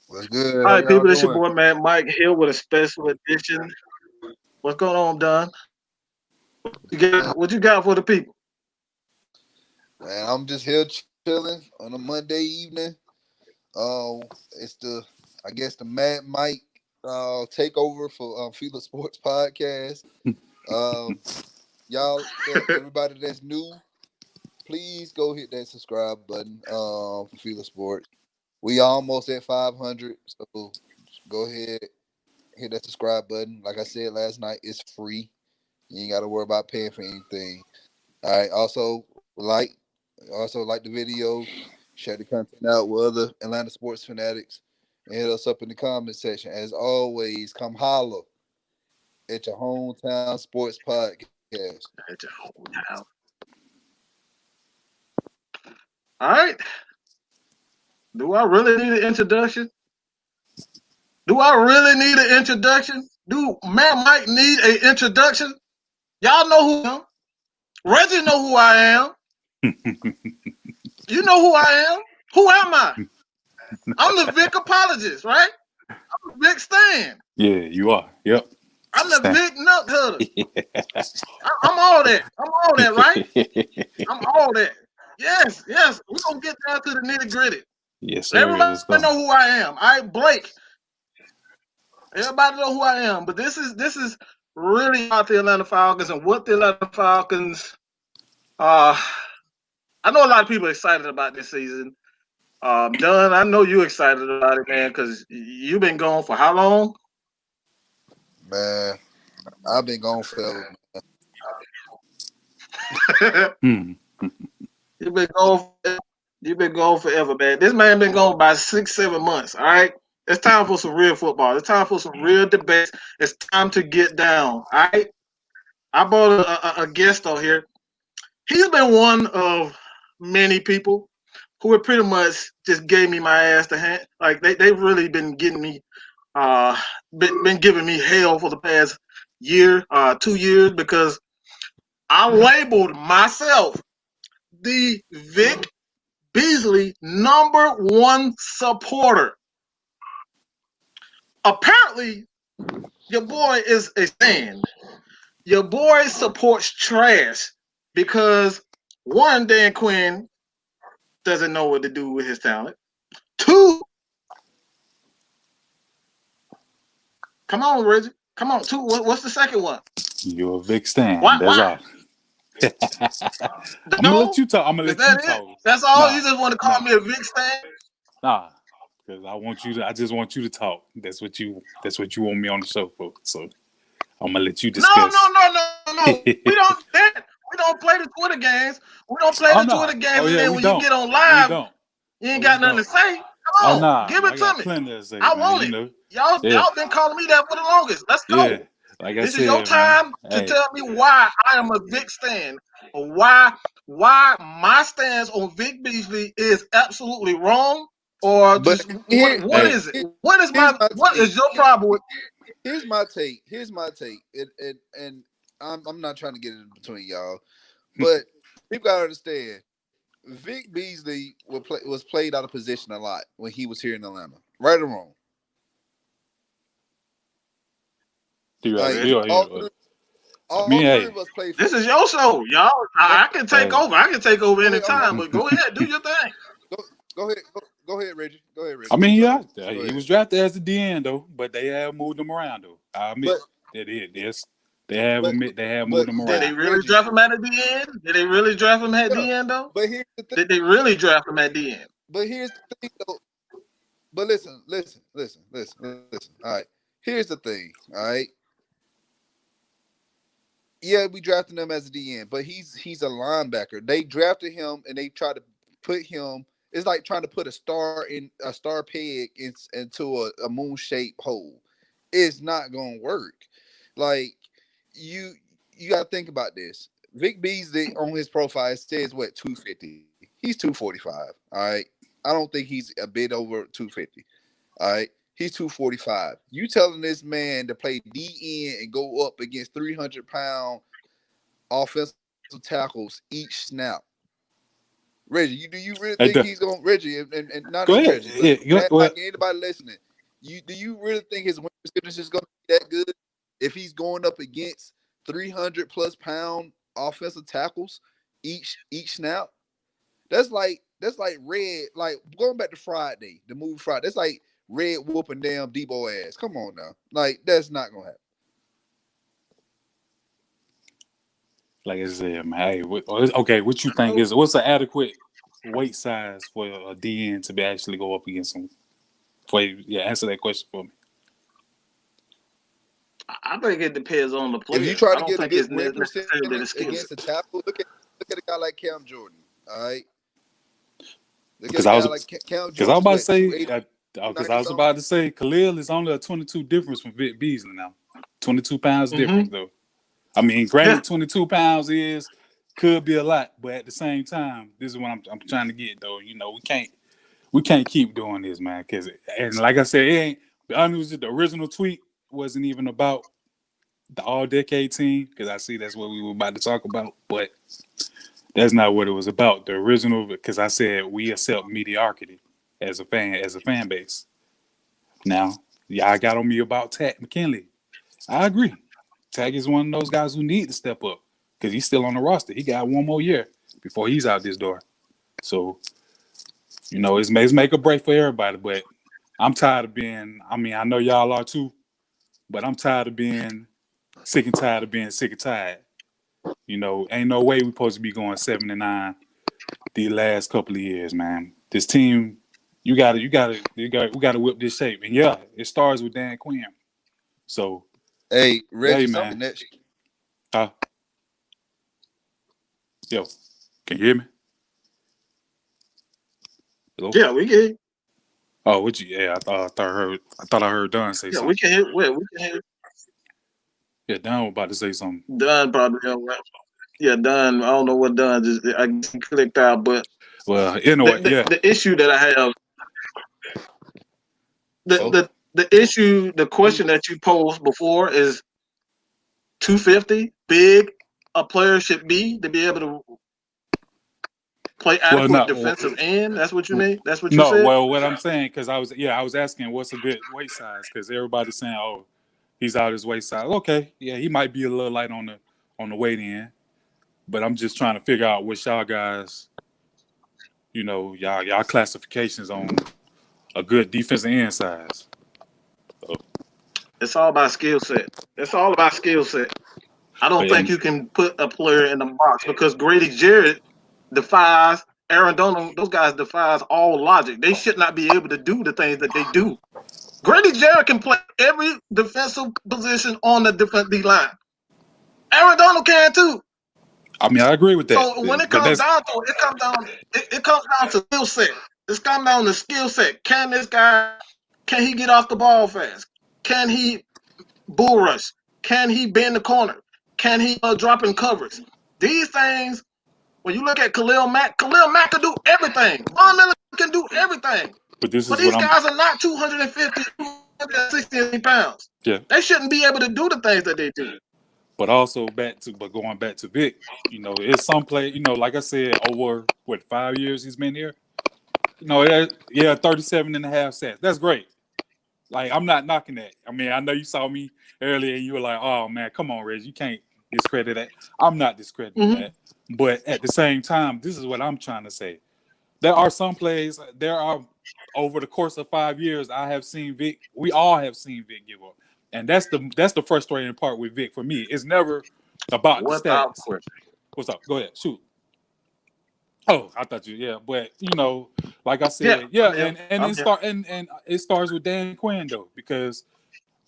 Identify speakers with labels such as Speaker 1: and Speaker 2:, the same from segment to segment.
Speaker 1: What's good?
Speaker 2: All
Speaker 1: How
Speaker 2: right,
Speaker 1: y'all
Speaker 2: people, this your
Speaker 1: doing?
Speaker 2: boy, man, Mike here with a special edition. What's going on, Don? What you got for the people?
Speaker 1: Man, I'm just here chilling on a Monday evening. Um, it's the I guess the Mad Mike takeover for Fila Sports Podcast. Um, y'all, everybody that's new, please go hit that subscribe button for Fila Sports. We almost at 500, so go ahead, hit that subscribe button. Like I said last night, it's free. You ain't got to worry about paying for anything. All right. Also like the video, share the content out with other Atlanta sports fanatics, and hit us up in the comment section. As always, come holler at your hometown sports podcast.
Speaker 2: At your hometown. All right. Do I really need an introduction? Do I really need an introduction? Do man Mike need an introduction? Y'all know who I am. Reggie know who I am. You know who I am. Who am I? I'm the Vic apologist, right? I'm the Vic Stan.
Speaker 3: Yeah, you are. Yep.
Speaker 2: I'm the
Speaker 3: Stand.
Speaker 2: Vic Nut Cutter. I'm all that. I'm all that, right? I'm all that. Yes, yes. We're gonna get down to the nitty gritty.
Speaker 3: Yes, sir.
Speaker 2: Everybody
Speaker 3: Let's go.
Speaker 2: know who I am. I Blake. Everybody know who I am. But this is really about the Atlanta Falcons and what the Atlanta Falcons I know a lot of people are excited about this season. Dunn, I know you're excited about it, man, because you've been gone for how long?
Speaker 1: Man, I've been gone forever.
Speaker 3: Hmm.
Speaker 2: You've been gone. You've been gone forever, man. This man been gone by 6, 7 months. All right, it's time for some real football. It's time for some real debates. It's time to get down. All right, I brought a guest on here. He's been one of many people who have pretty much just gave me my ass to hand. Like they've really been getting me, been giving me hell for the past year, 2 years because I labeled myself the Vic Beasley #1 supporter. Apparently, your boy is a fan. Your boy supports trash because one, Dan Quinn doesn't know what to do with his talent. Two, come on, Reggie. Come on. Two, what's the second one?
Speaker 3: You're a big stand.
Speaker 2: Why?
Speaker 3: That's
Speaker 2: Why?
Speaker 3: all. I'm gonna let
Speaker 2: No?
Speaker 3: you talk. I'm gonna
Speaker 2: Is
Speaker 3: let you
Speaker 2: that it?
Speaker 3: talk.
Speaker 2: That's all? You
Speaker 3: Nah,
Speaker 2: just want to call
Speaker 3: nah,
Speaker 2: me a Vic stan?
Speaker 3: nah. Because I want you to. I just want you to talk. That's what you want me on the show for. So I'm gonna let you
Speaker 2: No,
Speaker 3: discuss.
Speaker 2: no, no, no, no. We don't that. We don't play the Twitter games. We don't play
Speaker 3: Oh
Speaker 2: the
Speaker 3: no.
Speaker 2: Twitter games,
Speaker 3: Oh
Speaker 2: and
Speaker 3: yeah,
Speaker 2: then
Speaker 3: we
Speaker 2: when you
Speaker 3: don't.
Speaker 2: get on
Speaker 3: We
Speaker 2: live,
Speaker 3: don't.
Speaker 2: you ain't
Speaker 3: Oh, we
Speaker 2: got nothing
Speaker 3: don't.
Speaker 2: to say.
Speaker 3: Oh
Speaker 2: Come on,
Speaker 3: nah.
Speaker 2: give
Speaker 3: I
Speaker 2: it to
Speaker 3: got
Speaker 2: me.
Speaker 3: plenty to say,
Speaker 2: I
Speaker 3: man.
Speaker 2: want
Speaker 3: You
Speaker 2: it.
Speaker 3: know.
Speaker 2: Y'all,
Speaker 3: Yeah.
Speaker 2: y'all been calling me that for the longest. Let's
Speaker 3: Yeah.
Speaker 2: go.
Speaker 3: Like I
Speaker 2: This is your
Speaker 3: said, man.
Speaker 2: time to
Speaker 3: Hey.
Speaker 2: tell me why I am a Vic stan, or why my stance on Vic Beasley is absolutely wrong, or
Speaker 1: But
Speaker 2: just what
Speaker 3: Hey.
Speaker 2: is it? What is
Speaker 1: here's
Speaker 2: my
Speaker 1: my
Speaker 2: what
Speaker 1: take.
Speaker 2: is your problem with?
Speaker 1: Here's my take. Here's my take. And I'm not trying to get in between y'all, but people gotta understand. Vic Beasley was played out of position a lot when he was here in Atlanta. Right or wrong?
Speaker 3: Do you
Speaker 1: Like
Speaker 3: agree
Speaker 2: Reggie?
Speaker 3: or
Speaker 1: all
Speaker 3: you?
Speaker 1: three,
Speaker 3: I
Speaker 1: all
Speaker 3: mean,
Speaker 1: three of
Speaker 3: hey.
Speaker 1: us played
Speaker 2: This
Speaker 1: for.
Speaker 2: is your show, y'all.
Speaker 1: Go,
Speaker 2: I can take
Speaker 3: Hey.
Speaker 2: over. I can take over
Speaker 1: go ahead.
Speaker 2: anytime, but go ahead, do your thing.
Speaker 1: Go, go ahead. Go ahead, Reggie. Go ahead,
Speaker 3: I
Speaker 1: Reggie. I'm
Speaker 3: mean,
Speaker 1: sorry.
Speaker 3: yeah,
Speaker 1: Go
Speaker 3: he
Speaker 1: ahead.
Speaker 3: was drafted as a DN though, but they have moved him around though. I admit
Speaker 1: But
Speaker 3: that it is. They have
Speaker 1: but
Speaker 3: admit they have
Speaker 1: but
Speaker 3: moved him
Speaker 2: Did they
Speaker 3: around.
Speaker 2: really
Speaker 1: Reggie.
Speaker 2: draft him at the end? Did they really draft him at
Speaker 1: Yeah.
Speaker 2: the end though?
Speaker 1: But here's the thing.
Speaker 2: Did they really draft him at the end?
Speaker 1: But here's the thing though. But listen. All right. Here's the thing. All right. Yeah, we drafted him as a DN, but he's a linebacker. They drafted him and they tried to put him. It's like trying to put a star peg into a moon shaped hole. It's not gonna work. Like you you got to think about this. Vic Beasley on his profile says what 250. He's 245. All right. I don't think he's a bit over 250. All right. He's 245. You telling this man to play DN and go up against 300-pound offensive tackles each snap. Reggie, do you really
Speaker 3: Hey,
Speaker 1: think he's gonna Reggie and not
Speaker 3: go
Speaker 1: even
Speaker 3: ahead.
Speaker 1: Reggie,
Speaker 3: Yeah,
Speaker 1: Matt,
Speaker 3: well,
Speaker 1: Mike, anybody listening? Do you really think his win percentage is gonna be that good if he's going up against 300+ pound offensive tackles each snap? That's like Red, like going back to Friday, the movie Friday. That's like Red whooping damn Debo ass. Come on now, like that's not gonna happen.
Speaker 3: like I said, man. Hey, okay, what you think is what's an adequate weight size for a DN to be actually go up against him? Answer that question for me.
Speaker 2: I think it depends on the
Speaker 1: If you
Speaker 2: player.
Speaker 1: try
Speaker 2: I
Speaker 1: to
Speaker 2: don't
Speaker 1: get a
Speaker 2: think
Speaker 1: good
Speaker 2: it's
Speaker 1: win
Speaker 2: necessarily the
Speaker 1: percentage
Speaker 2: skill set.
Speaker 1: against a tackle, look at a guy like Cam Jordan. All right, look at
Speaker 3: Because
Speaker 1: a
Speaker 3: I
Speaker 1: guy
Speaker 3: was
Speaker 1: like Cam
Speaker 3: because I was
Speaker 1: Jordan's
Speaker 3: about to
Speaker 1: what
Speaker 3: say
Speaker 1: 280,
Speaker 3: because
Speaker 1: 290
Speaker 3: I was
Speaker 1: something.
Speaker 3: about to say Khalil is only a 22 difference from Vic Beasley now. 22 pounds difference though. I mean,
Speaker 2: Yeah.
Speaker 3: granted, 22 pounds could be a lot, but at the same time, this is what I'm trying to get though. You know, we can't keep doing this, man. And like I said, it ain't. Be honest with you, the original tweet wasn't even about the All Decade team because I see that's what we were about to talk about, but that's not what it was about. The original, because I said we accept mediocrity as a fan base. Now, y'all got on me about Tat McKinley. I agree. Tag is one of those guys who need to step up because he's still on the roster. He got one more year before he's out this door. So, you know, it's make a break for everybody. But I'm tired of being, I mean, I know y'all are too, but I'm tired of being sick and tired of being sick and tired. You know, ain't no way we supposed to be going 7-9 the last couple of years, man. This team, we gotta whip this shape. And yeah, it starts with Dan Quinn. So,
Speaker 1: Hey,
Speaker 3: hey,
Speaker 1: Reggie, something
Speaker 3: man.
Speaker 1: that
Speaker 3: Yo, can you hear me? Hello?
Speaker 2: Yeah, we can.
Speaker 3: Oh, would you? Yeah, I thought I heard Don say
Speaker 2: Yeah, we
Speaker 3: something.
Speaker 2: can hear. Well, we can hear.
Speaker 3: Yeah, Don was about to say something.
Speaker 2: Dunn probably. Yeah, Dunn. I don't know what Dunn just. I guess he clicked out, but
Speaker 3: Well, anyway, yeah.
Speaker 2: the issue that I have,
Speaker 3: So,
Speaker 2: the question that you posed before is 250 big a player should be to be able to play
Speaker 3: well,
Speaker 2: adequate
Speaker 3: no,
Speaker 2: defensive end. That's what you mean. That's what you
Speaker 3: no.
Speaker 2: said.
Speaker 3: Well, what I'm saying because I was asking what's a good weight size because everybody's saying, oh, he's out his weight size. Okay, yeah, he might be a little light on the weight end, but I'm just trying to figure out what y'all guys, you know, y'all classifications on a good defensive end size. So,
Speaker 2: It's all about skill set. It's all about skill set. I
Speaker 3: but
Speaker 2: don't
Speaker 3: yeah,
Speaker 2: think you can put a player in the box because Grady Jarrett defies Aaron Donald. Those guys defies all logic. They should not be able to do the things that they do. Grady Jarrett can play every defensive position on the defensive line. Aaron Donald can too.
Speaker 3: I mean, I agree with that,
Speaker 2: So when it
Speaker 3: but
Speaker 2: comes
Speaker 3: that's
Speaker 2: down to it comes down to skill set. It's come down to skill set. Can this guy can he get off the ball fast? Can he bull rush? Can he bend the corner? Can he drop in covers? These things, when you look at Khalil Mack can do everything. Von Miller can do everything.
Speaker 3: but this
Speaker 2: But
Speaker 3: is what
Speaker 2: these
Speaker 3: I'm.
Speaker 2: guys are not 250, 260 pounds.
Speaker 3: Yeah.
Speaker 2: They shouldn't be able to do the things that they do.
Speaker 3: But also going back to Vic, you know, it's some play, you know, like I said, over 5 years he's been here. You know, 37 and a half sacks. That's great. Like, I'm not knocking that. I mean, I know you saw me earlier and you were like, oh man, come on, Reggie, you can't discredit that. I'm not discrediting
Speaker 2: Mm-hmm.
Speaker 3: that. But at the same time, this is what I'm trying to say. There are some plays, over the course of 5 years, we all have seen Vic give up. And that's the frustrating part with Vic for me. It's never about the
Speaker 2: Without
Speaker 3: stats.
Speaker 2: question.
Speaker 3: What's up? Go ahead, shoot. Oh, I thought but you know, like I
Speaker 2: Yeah,
Speaker 3: said, yeah,
Speaker 2: I'm here.
Speaker 3: and
Speaker 2: I'm
Speaker 3: it
Speaker 2: here.
Speaker 3: it starts with Dan Quinn though, because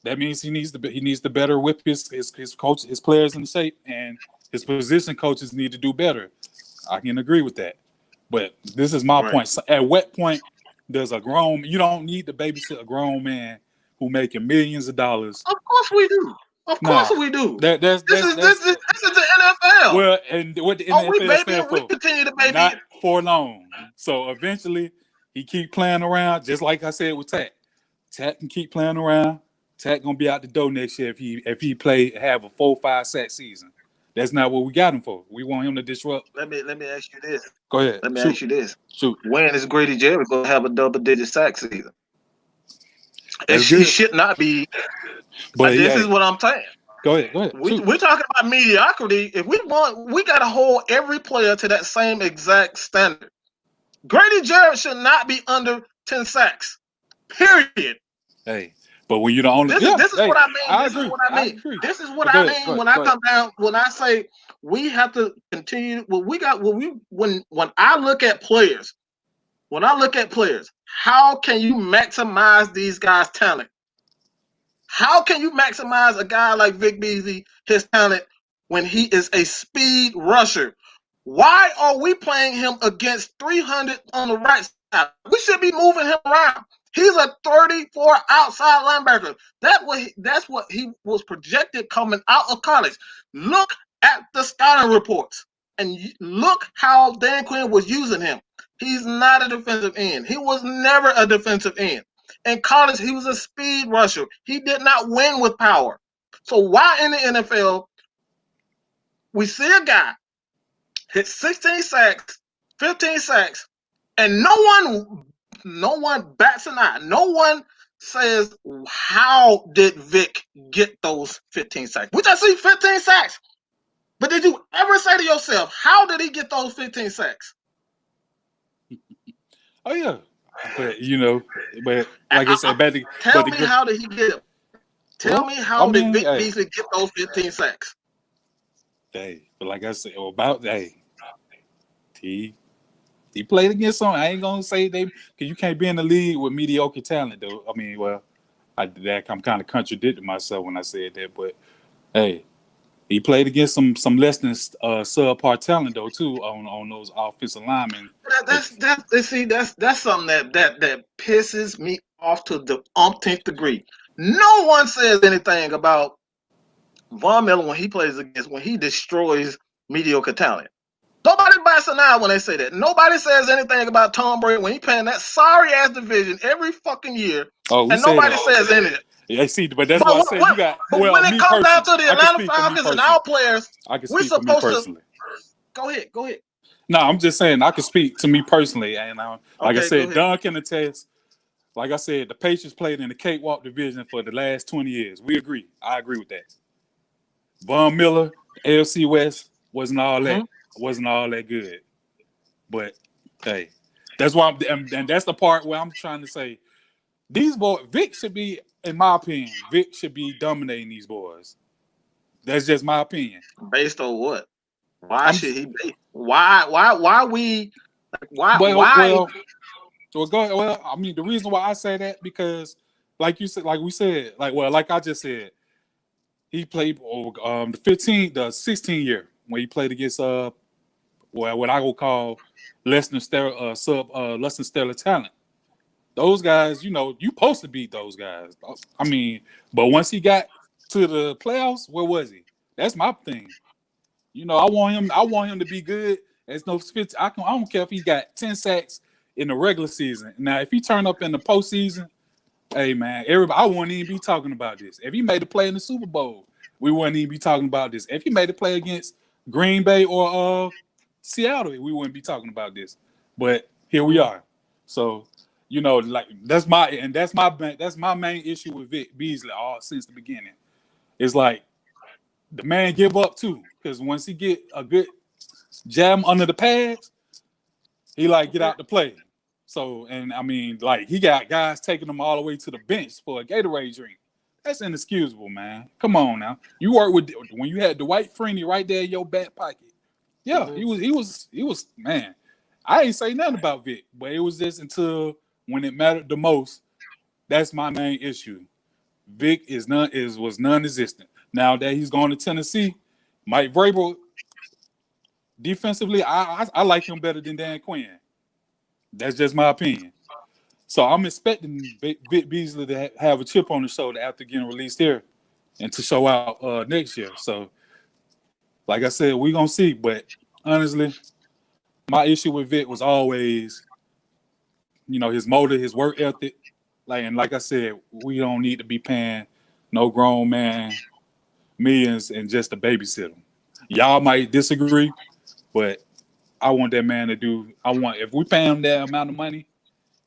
Speaker 3: that means he needs to better whip his coach, his players in shape, and his position coaches need to do better. I can agree with that. But this is my
Speaker 2: Right.
Speaker 3: point. At what point does you don't need to babysit a grown man who making millions of dollars.
Speaker 2: Of course we do. Of course we do. This is the NFL.
Speaker 3: Well, and what the
Speaker 2: we
Speaker 3: NFL
Speaker 2: baby
Speaker 3: stand
Speaker 2: and we
Speaker 3: for?
Speaker 2: continue to baby.
Speaker 3: Not for long. So eventually he keep playing around, just like I said with Tat. Tat can keep playing around. Tat gonna be out the door next year if he have a 4-5 sack season. That's not what we got him for. We want him to disrupt.
Speaker 2: Let me ask you this.
Speaker 3: Go ahead.
Speaker 2: Let me
Speaker 3: Shoot.
Speaker 2: ask you this.
Speaker 3: Shoot.
Speaker 2: When is Grady Jarrett going to have a double-digit sack season?
Speaker 3: That's
Speaker 2: He
Speaker 3: good.
Speaker 2: should not be.
Speaker 3: But
Speaker 2: This is what I'm saying.
Speaker 3: Go ahead.
Speaker 2: We're talking about mediocrity. If we got to hold every player to that same exact standard. Grady Jarrett should not be under 10 sacks. Period.
Speaker 3: Hey, but when you're the only,
Speaker 2: this is what I mean.
Speaker 3: I
Speaker 2: This
Speaker 3: agree.
Speaker 2: is what I mean.
Speaker 3: agree.
Speaker 2: This is what
Speaker 3: But
Speaker 2: I
Speaker 3: go ahead,
Speaker 2: mean when I come down. When I say we have to continue. When I look at players, how can you maximize these guys' talent? How can you maximize a guy like Vic Beasley, his talent, when he is a speed rusher? Why are we playing him against 300 on the right side? We should be moving him around. He's a 34 outside linebacker. That's what he was projected coming out of college. Look at the scouting reports and look how Dan Quinn was using him. He's not a defensive end. He was never a defensive end. In college, he was a speed rusher. He did not win with power. So why in the NFL, we see a guy hit 16 sacks, 15 sacks, and no one bats an eye. No one says, how did Vic get those 15 sacks? We just see 15 sacks. But did you ever say to yourself, how did he get those 15 sacks?
Speaker 3: Oh, yeah. But, like I said,
Speaker 2: tell me how did he get them? Tell me how did Vic Beasley get those 15 sacks?
Speaker 3: Hey, but like I said, he played against some. I ain't gonna say because you can't be in the league with mediocre talent, though. I mean, I'm kind of contradicting myself when I said that, but hey, he played against some less than subpar talent though too on those offensive linemen.
Speaker 2: That's something that pisses me off to the umpteenth degree. No one says anything about Von Miller when he destroys mediocre talent. Nobody bats an eye when they say that. Nobody says anything about Tom Brady when he playing that sorry ass division every fucking year. And nobody says anything.
Speaker 3: Yeah, see, but that's what I said. You got.
Speaker 2: But when it comes down to the Atlanta Falcons and our players, we're supposed to. Go ahead.
Speaker 3: No, I'm just saying I can speak to me personally, and like I said, Don can attest. Like I said, the Patriots played in the cakewalk division for the last 20 years. We agree. I agree with that. Von Miller, AFC West wasn't all that good. But hey, that's why and that's the part where I'm trying to say these boys, Vic should be, in my opinion, dominating these boys. That's just my opinion.
Speaker 2: Based on what? Why should he be? Why?
Speaker 3: Well, I mean, the reason why I say that because, like you said, like I just said, he played the 16 year when he played against what I would call less than stellar talent. Those guys, you supposed to beat those guys. I mean, but once he got to the playoffs, where was he? That's my thing. I want him to be good. There's no 50. I don't care if he got 10 sacks in the regular season. Now, if he turn up in the postseason, hey man, I wouldn't even be talking about this. If he made a play in the Super Bowl, we wouldn't even be talking about this. If he made a play against Green Bay or Seattle, we wouldn't be talking about this. But here we are. So, that's my main issue with Vic Beasley all since the beginning. It's like the man give up too, because once he get a good jab under the pads, he get out to play. So, and I mean, he got guys taking him all the way to the bench for a Gatorade drink. That's inexcusable, man. Come on now. You work when you had Dwight Freeney right there in your back pocket. Yeah, he was man. I ain't say nothing about Vic, but it was just until when it mattered the most. That's my main issue. Vic was non-existent. Now that he's going to Tennessee, Mike Vrabel, defensively, I like him better than Dan Quinn. That's just my opinion. So I'm expecting Vic Beasley to have a chip on his shoulder after getting released here and to show out next year. So, like I said, we're going to see. But honestly, my issue with Vic was always, his motive, his work ethic. And like I said, we don't need to be paying no grown man millions and just to babysit him. Y'all might disagree, but I want that man to do. If we pay him that amount of money,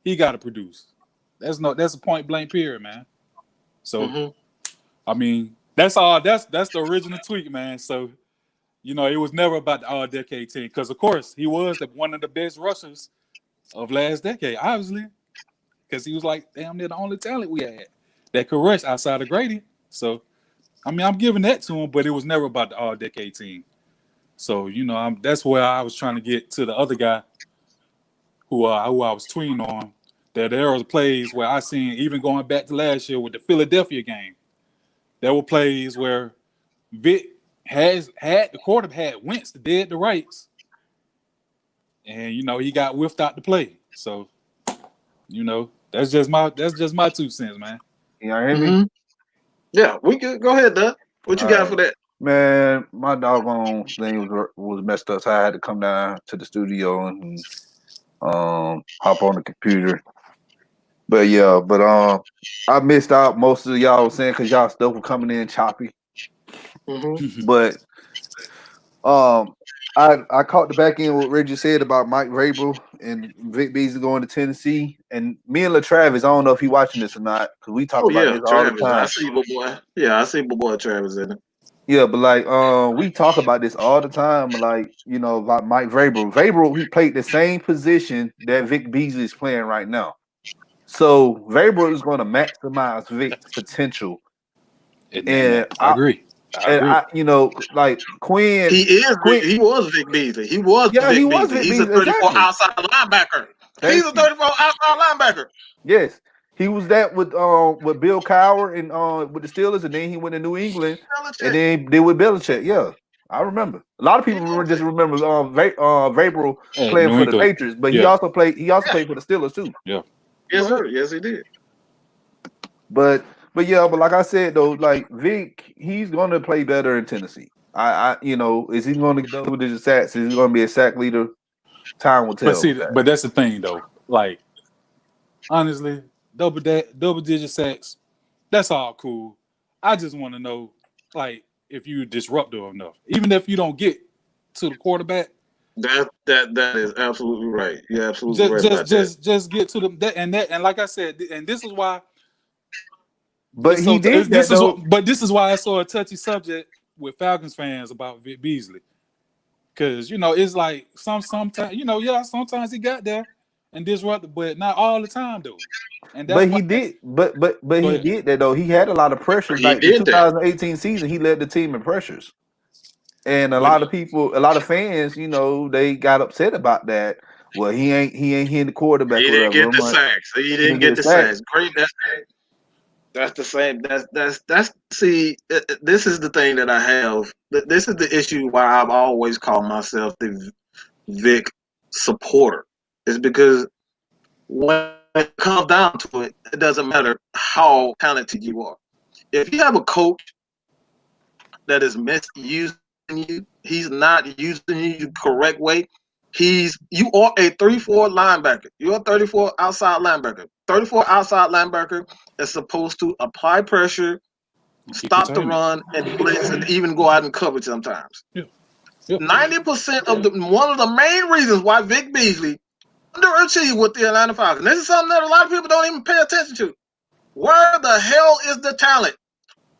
Speaker 3: he got to produce. That's a point blank period, man. So I mean, that's all. That's the original tweet, man. So it was never about the all decade team because of course he was one of the best rushers of last decade, obviously, because he was like damn near the only talent we had that could rush outside of Grady. So I mean, I'm giving that to him, but it was never about the all decade team. So that's where I was trying to get to the other guy who I was tweeting on. That there was plays where I seen even going back to last year with the Philadelphia game. There were plays where Vic had the quarterback had Wentz dead to rights, and he got whiffed out the play. So that's just my 2 cents, man.
Speaker 4: You hear me?
Speaker 2: Yeah, we could go ahead, Doug. What you got for that?
Speaker 4: Man, my doggone thing was messed up, so I had to come down to the studio and hop on the computer. But I missed out most of y'all was saying because y'all stuff was coming in choppy. But I caught the back end what Reggie said about Mike Vrabel and Vic Beasley going to Tennessee, and me and LaTravis. I don't know if he watching this or not because we talk about this all the time.
Speaker 2: I see my boy. Yeah, I see my boy Travis in it.
Speaker 4: Yeah, but like we talk about this all the time, like about Mike Vrabel. Vrabel, he played the same position that Vic Beasley is playing right now. So Vrabel is going to maximize Vic's potential.
Speaker 3: And I agree.
Speaker 4: Like Quinn.
Speaker 2: He was Vic Beasley. He was Vic Beasley. He's a 34 outside linebacker. He's a 34 outside linebacker.
Speaker 4: Yes. He was that with Bill Cowher and with the Steelers, and then he went to New England, and then did with Belichick. Yeah, I remember. A lot of people just remember Vrabel playing for the Patriots, but he also played. He also played for the Steelers too.
Speaker 3: Yeah.
Speaker 2: Yes, sir. Yes, he did.
Speaker 4: But like I said though, like Vic, he's going to play better in Tennessee. Is he going to get double-digit sacks? Is he going to be a sack leader? Time will tell.
Speaker 3: But that's the thing though. Like honestly, double-digit sacks, that's all cool. I just want to know, like, if you disruptive enough, even if you don't get to the quarterback.
Speaker 2: That is absolutely right. You're absolutely right.
Speaker 3: Just get to them. And like I said, and this is why.
Speaker 4: But he did that though.
Speaker 3: But this is why I saw a touchy subject with Falcons fans about Vic Beasley, because it's like sometimes sometimes he got there and disrupted, but not all the time though. And that's
Speaker 4: he did that though. He had a lot of pressures. Like the 2018 season, he led the team in pressures. And a lot of fans, they got upset about that. Well, he ain't hitting the quarterback.
Speaker 2: He didn't get the sacks. He didn't get the sacks. Great. That's the same. See, this is the thing that I have. This is the issue why I've always called myself the Vic supporter. Is because when it comes down to it, it doesn't matter how talented you are. If you have a coach that is misusing you, he's not using you the correct way. You are a 3-4 linebacker. You're a 34 outside linebacker. 34 outside linebacker is supposed to apply pressure, stop the run, and blitz, and even go out and cover sometimes. 90% of one of the main reasons why Vic Beasley underachieved with the Atlanta Falcons. This is something that a lot of people don't even pay attention to. Where the hell is the talent?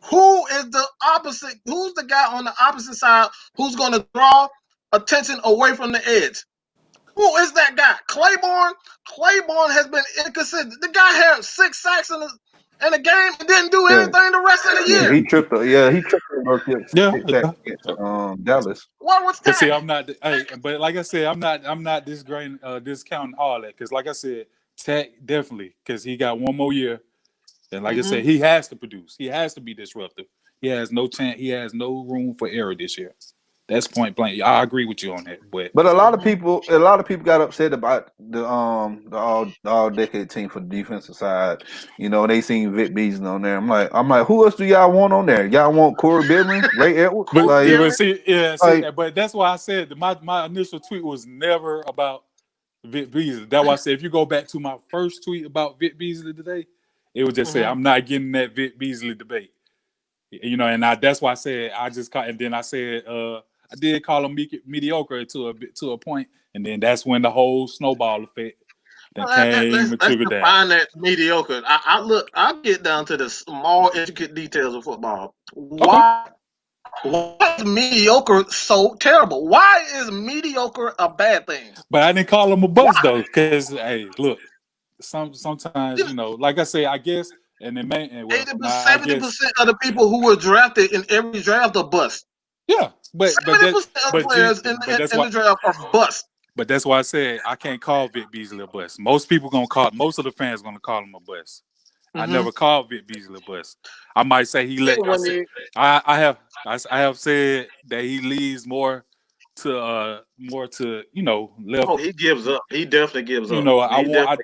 Speaker 2: Who is the opposite? Who's the guy on the opposite side who's going to draw attention away from the edge? Who is that guy? Claiborne? Claiborne has been inconsistent. The guy had 6 sacks in a game and didn't do anything the rest of the year.
Speaker 4: He tripped Dallas.
Speaker 2: What was that?
Speaker 3: See, I'm not. But like I said, I'm not discounting all that, because like I said, Tech definitely, because he got one more year, and like I said, he has to produce. He has to be disruptive. He has no chance. He has no room for error this year. That's point blank. I agree with you on that. But
Speaker 4: a lot of people got upset about the all decade team for the defensive side. They seen Vic Beasley on there. I'm like, who else do y'all want on there? Y'all want Corey Bidlin, Ray Edwards?
Speaker 3: But that's why I said my initial tweet was never about Vic Beasley. That's why I said if you go back to my first tweet about Vic Beasley today, it would just say I'm not getting that Vic Beasley debate. And that's why I said I just caught, and then I said did call him mediocre to a point, and then that's when the whole snowball effect then came and
Speaker 2: Let's
Speaker 3: trickled down.
Speaker 2: define that mediocre. I'll get down to the small, intricate details of football.
Speaker 3: Okay.
Speaker 2: Why is mediocre so terrible? Why is mediocre a bad thing?
Speaker 3: But I didn't call him a bust though, because hey, look, sometimes like I say, I guess, and it may, and well,
Speaker 2: 70% of the people who were drafted in every draft are bust.
Speaker 3: yeah, but
Speaker 2: 70% of the players in the draft are bust.
Speaker 3: But that's why I said I can't call Vic Beasley a bust. Most of the fans gonna call him a bust. I never called Vic Beasley a bust. I might say he let. I have said that he leads more to left.
Speaker 2: Oh, he gives up. He definitely gives up.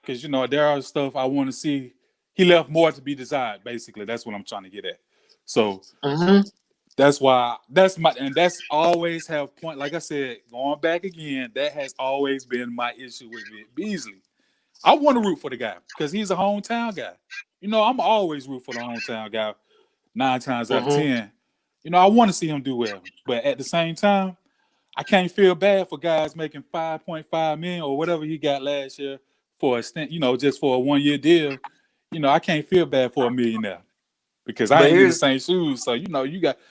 Speaker 3: Because there are stuff I want to see. He left more to be desired. Basically, that's what I'm trying to get at. So that's why that's always have point. Like I said, going back again, that has always been my issue with Vic Beasley. I want to root for the guy because he's a hometown guy. I'm always root for the hometown guy 9 times out of 10. I want to see him do well. But at the same time, I can't feel bad for guys making $5.5 million or whatever he got last year for a stint, just for a 1-year deal. I can't feel bad for a millionaire because I ain't in the same shoes. So,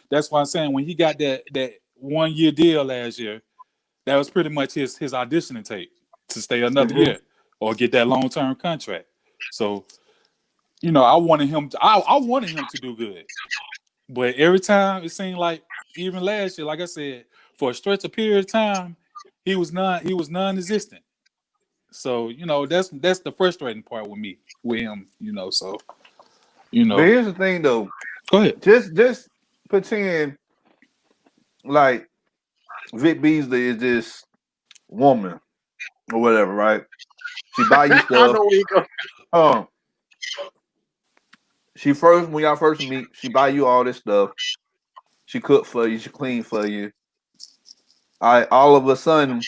Speaker 3: that's why I'm saying when he got that 1-year deal last year, that was pretty much his auditioning tape to stay another year or get that long-term contract. So, I wanted him to do good. But every time it seemed like, even last year, like I said, for a stretch of period of time, he was non-existent. So, that's the frustrating part with him, so
Speaker 4: But here's the thing though.
Speaker 3: Go ahead.
Speaker 4: Just pretend like Vic Beasley is this woman or whatever, right? She buy you stuff.
Speaker 2: I know where you go.
Speaker 4: When y'all first meet, she buy you all this stuff. She cook for you, she clean for you. All of a sudden,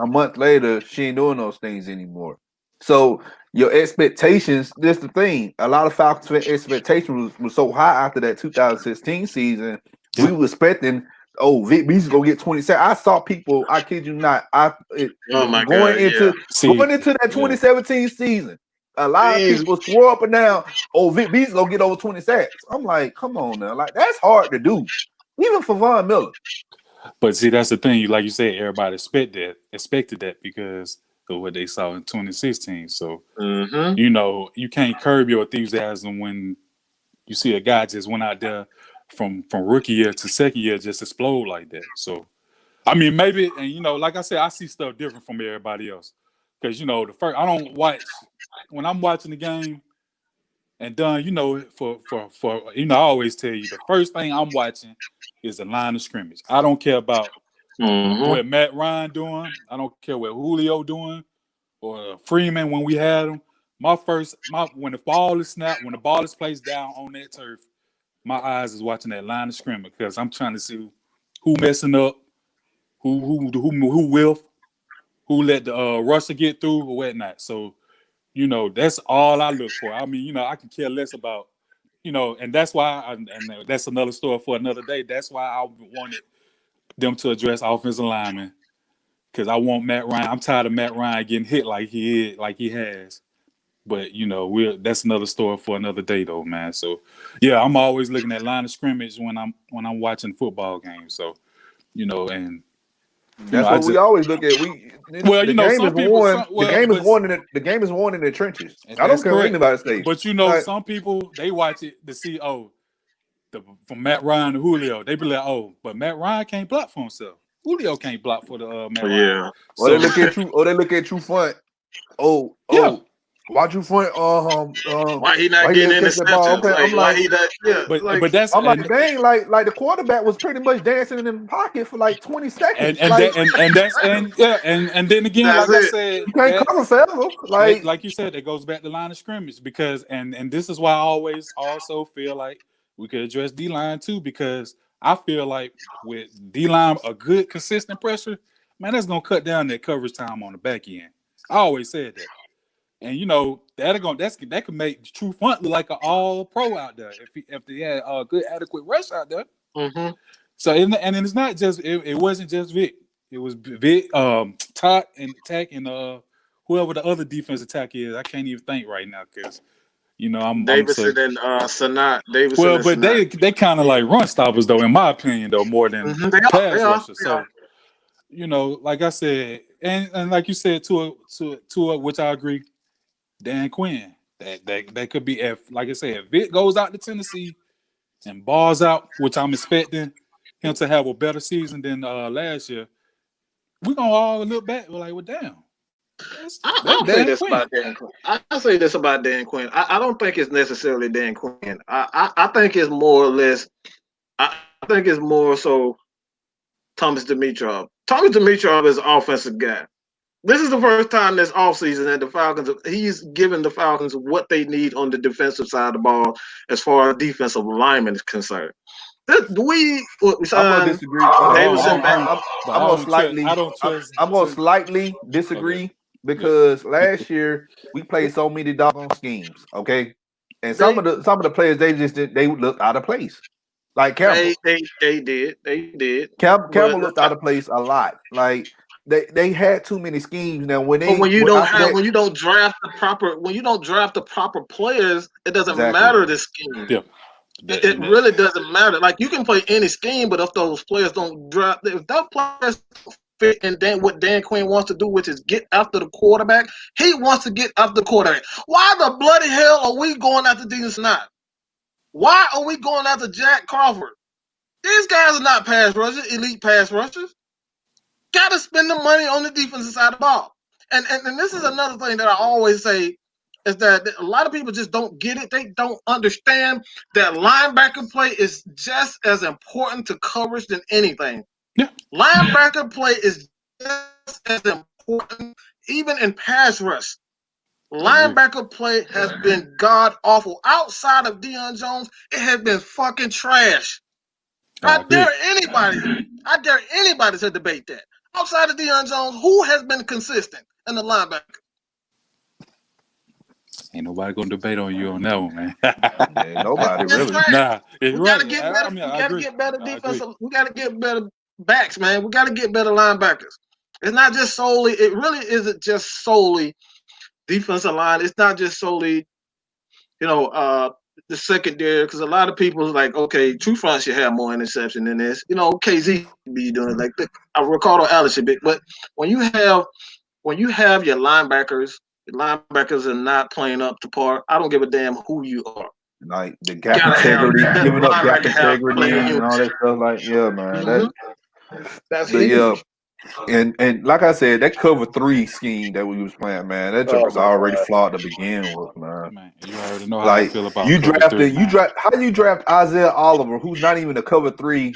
Speaker 4: a month later, she ain't doing those things anymore. So your expectations, this the thing. A lot of Falcons expectations was so high after that 2016 season. We were expecting, Vic Beasley gonna get 27. I saw people, I kid you not, going into that 2017 season. A lot of people swore up and down, Vic Beasley gonna get over 20 sacks. I'm like, come on now, like that's hard to do, even for Von Miller.
Speaker 3: But see, that's the thing. Like you said, everybody expected that because of what they saw in 2016. So you can't curb your enthusiasm when you see a guy just went out there from rookie year to second year just explode like that. So I mean, maybe, and like I said, I see stuff different from everybody else. Because the first, I don't watch when I'm watching the game, and done. For I always tell you the first thing I'm watching is the line of scrimmage. I don't care about what Matt Ryan doing. I don't care what Julio doing or Freeman when we had him. When the ball is snapped, when the ball is placed down on that turf, my eyes is watching that line of scrimmage because I'm trying to see who messing up, who will. Who let the rusher get through or whatnot. So, that's all I look for. I mean, I can care less about, and that's why, and that's another story for another day. That's why I wanted them to address offensive linemen because I want Matt Ryan. I'm tired of Matt Ryan getting hit like he has. But that's another story for another day, though, man. So, yeah, I'm always looking at line of scrimmage when I'm watching football games. So, and.
Speaker 4: That's what we always look at. The game is won in the trenches. I don't care what anybody says.
Speaker 3: But some people they watch it to see from Matt Ryan to Julio. They be like, but Matt Ryan can't block for himself. Julio can't block for the Matt Ryan.
Speaker 4: Or they look at you front. Why you front?
Speaker 2: Why he not getting interceptions? Okay, I'm like, he not,
Speaker 3: but that's
Speaker 4: I'm like, dang, like the quarterback was pretty much dancing in the pocket for like 20 seconds.
Speaker 3: And then again, like I said,
Speaker 4: you can't cover forever.
Speaker 3: Like you said, it goes back to line of scrimmage because and this is why I always also feel like we could address D-line too because I feel like with D-line a good consistent pressure, man, that's gonna cut down that coverage time on the back end. I always said that. And that could make True Front look like an all pro out there if they had a good adequate rush out there. So and it's not just it wasn't just Vic. It was Vic, Todd and Tack and whoever the other defense attack is. I can't even think right now because I'm so
Speaker 2: Davidson and Sanat. Davidson
Speaker 3: well,
Speaker 2: and
Speaker 3: but
Speaker 2: Sanat.
Speaker 3: they kind of like run stoppers though, in my opinion, though more than
Speaker 2: They are.
Speaker 3: pass
Speaker 2: They are.
Speaker 3: rushers.
Speaker 2: They are.
Speaker 3: So like I said, and like you said to which I agree, Dan Quinn. That could be like I said, if Vic goes out to Tennessee and balls out, which I'm expecting him to have a better season than last year, we're gonna all look back like, well, damn.
Speaker 2: I'll say
Speaker 3: Dan
Speaker 2: this
Speaker 3: Quinn.
Speaker 2: about Dan Quinn. I'll say this about Dan Quinn. I don't think it's necessarily Dan Quinn. I think it's more or less. I think it's more so Thomas Dimitrov. Thomas Dimitrov is an offensive guy. This is the first time this offseason that the Falcons, he's given the Falcons what they need on the defensive side of the ball as far as defensive lineman is concerned. We
Speaker 4: I'm gonna
Speaker 2: signed
Speaker 4: disagree.
Speaker 2: Davidson back.
Speaker 4: I'm gonna slightly disagree because last year we played so many doggone schemes. Okay, and some of the players they looked out of place. Like Campbell,
Speaker 2: They did.
Speaker 4: Campbell looked out of place a lot. Like they had too many schemes. Now when
Speaker 2: you don't draft the proper players, it doesn't matter the scheme.
Speaker 3: Yeah.
Speaker 2: It really doesn't matter. Like you can play any scheme, but if those players don't draft, if those players don't fit in what Dan Quinn wants to do, which is get after the quarterback, he wants to get after the quarterback. Why the bloody hell are we going after Dean Snott? Why are we going after Jack Crawford? These guys are not pass rushers, elite pass rushers. Got to spend the money on the defensive side of the ball. And this is another thing that I always say is that a lot of people just don't get it. They don't understand that linebacker play is just as important to coverage than anything.
Speaker 3: Yeah.
Speaker 2: Linebacker play is just as important, even in pass rush. Linebacker play has been god awful. Outside of Deion Jones, it has been fucking trash. I dare anybody to debate that. Outside of Deion Jones, who has been consistent in the linebacker?
Speaker 3: Ain't nobody gonna debate on you on that one, man.
Speaker 4: Nobody really.
Speaker 3: Nah,
Speaker 2: we gotta get better. We gotta get better defensive. We gotta get better backs, man. We gotta get better linebackers. It's not just solely. It really isn't just solely defensive line. It's not just solely, the secondary, because a lot of people is like, okay, True Front should have more interception than this. KZ be doing like Ricardo Allen should be. But when you have your linebackers are not playing up to par. I don't give a damn who you are.
Speaker 4: Like the gap integrity, giving up gap integrity and all that stuff. Like, yeah, man.
Speaker 2: That's huge.
Speaker 4: And like I said, that cover 3 scheme that we was playing, man, that joke was already flawed to begin with, man.
Speaker 3: You already know how I feel about
Speaker 4: you draft. How do you draft Isaiah Oliver, who's not even a cover 3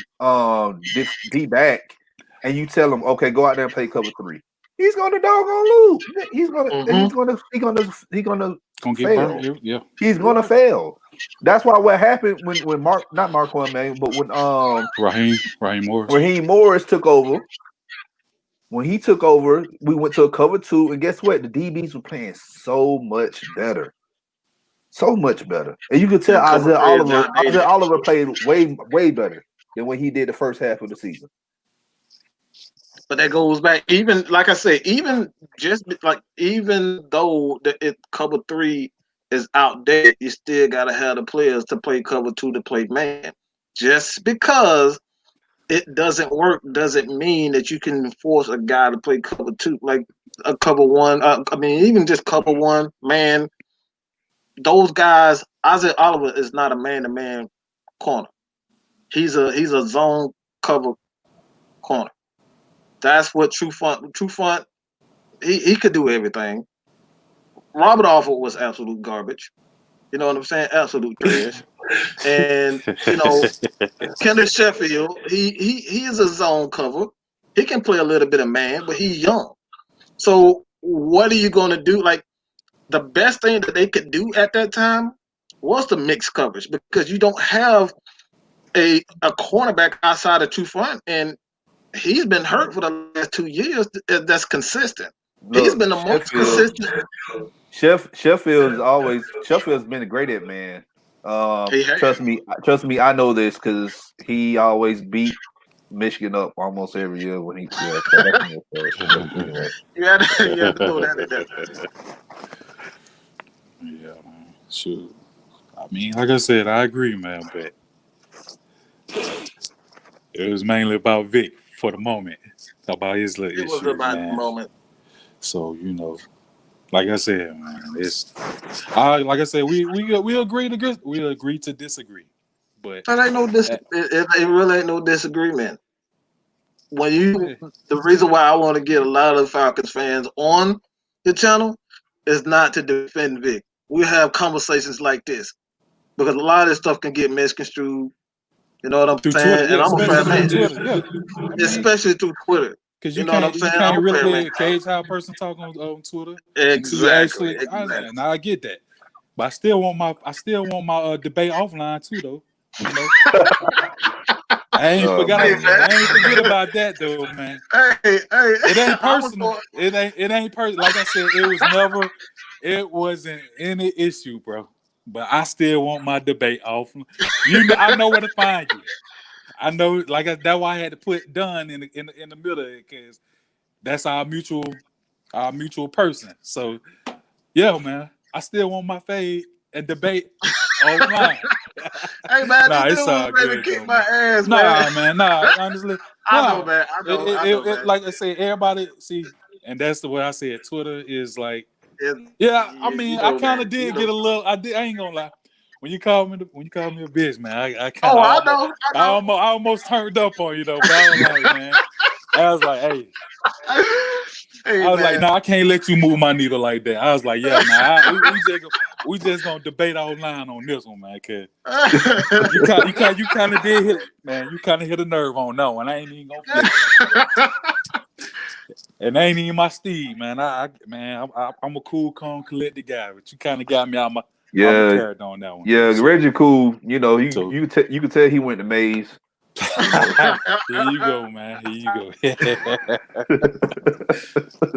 Speaker 4: D back, and you tell him, okay, go out there and play cover 3? He's gonna doggone lose. He's gonna fail.
Speaker 3: Yeah.
Speaker 4: He's gonna fail. That's why what happened when not Marquand, man, but when Raheem Morris took over. When he took over, we went to a cover 2, and guess what? The DBs were playing so much better. So much better. And you could tell Isaiah Oliver played way better than what he did the first half of the season.
Speaker 2: But that goes back, even like I said, even though cover 3 is outdated, you still gotta have the players to play cover 2 to play man. Just because it doesn't work doesn't mean that you can force a guy to play cover 2, like a cover 1. Even just cover 1 man. Those guys, Isaiah Oliver is not a man-to-man corner. He's a zone cover corner. That's what True Front. He could do everything. Robert Alford was absolute garbage. You know what I'm saying? Absolute trash. And Kenneth Sheffield, he is a zone cover. He can play a little bit of man, but he's young. So what are you going to do? Like the best thing that they could do at that time was the mixed coverage, because you don't have a cornerback outside of True Front, and he's been hurt for the last 2 years. That's consistent. He's been the most consistent.
Speaker 4: Sheffield's been great at man.
Speaker 2: He has.
Speaker 4: Trust me. I know this because he always beat Michigan up almost every year when he. Yeah, so that's but anyway.
Speaker 2: You had to throw that in there.
Speaker 3: Yeah, man. Shoot. I mean, like I said, I agree, man, but it was mainly about Vic for the moment, about his little
Speaker 2: It was
Speaker 3: issues,
Speaker 2: about the
Speaker 3: man.
Speaker 2: moment.
Speaker 3: So like I said, man, like I said, we agree to disagree, but
Speaker 2: It ain't no it really ain't no disagreement.
Speaker 3: yeah,
Speaker 2: The reason why I want to get a lot of Falcons fans on the channel is not to defend Vic. We have conversations like this because a lot of this stuff can get misconstrued. You know what I'm
Speaker 3: through Twitter,
Speaker 2: saying?
Speaker 3: yeah,
Speaker 2: And I'm a fair
Speaker 3: especially through
Speaker 2: man,
Speaker 3: Twitter, yeah. I mean,
Speaker 2: especially through Twitter.
Speaker 3: because
Speaker 2: You know what I'm
Speaker 3: you
Speaker 2: saying? I'm
Speaker 3: can't
Speaker 2: a fair man.
Speaker 3: really gauge how a person talk on Twitter until you
Speaker 2: Exactly.
Speaker 3: actually. And I get that, but I still want my debate offline too, though. You know, I ain't
Speaker 2: Hey,
Speaker 3: forget about that though, man.
Speaker 2: Hey,
Speaker 3: It ain't
Speaker 2: I was
Speaker 3: personal.
Speaker 2: going.
Speaker 3: It ain't personal. Like I said, it wasn't any issue, bro. But I still want my debate off. I know where to find you. I know, that's why I had to put Dunn in the middle because that's our mutual person. So yeah, man, I still want my fade and debate offline.
Speaker 2: Hey man,
Speaker 3: Nah,
Speaker 2: this dude
Speaker 3: it's
Speaker 2: was
Speaker 3: all
Speaker 2: ready to
Speaker 3: good
Speaker 2: kick
Speaker 3: though,
Speaker 2: my
Speaker 3: man.
Speaker 2: ass,
Speaker 3: Nah,
Speaker 2: man.
Speaker 3: man, nah. Honestly,
Speaker 2: I know,
Speaker 3: nah.
Speaker 2: man. I know, man.
Speaker 3: Like I said, everybody see, and that's the way I said. Twitter is like, yeah. I
Speaker 2: You
Speaker 3: mean, I
Speaker 2: know,
Speaker 3: kind
Speaker 2: man.
Speaker 3: of
Speaker 2: You
Speaker 3: did
Speaker 2: know.
Speaker 3: get a little. I ain't gonna lie. When you call me a bitch, man, I kind
Speaker 2: Oh,
Speaker 3: of
Speaker 2: I know.
Speaker 3: I almost turned up on you though. But I was like, man, I was like, hey.
Speaker 2: Hey
Speaker 3: I was like,
Speaker 2: man.
Speaker 3: no, I can't let you move my needle like that. I was like, yeah, man, we just gonna debate online on this one, man. Cause you kind of did hit, man. You kind of hit a nerve on that one. I ain't even gonna flip it, and ain't even my Steve, man. I'm a cool, calm, collected guy, but you kind of got me out my character on that one.
Speaker 4: Yeah,
Speaker 3: So,
Speaker 4: Reggie cool. You know,
Speaker 3: so
Speaker 4: you could tell he went to Maze.
Speaker 3: here you go, man. Here you go.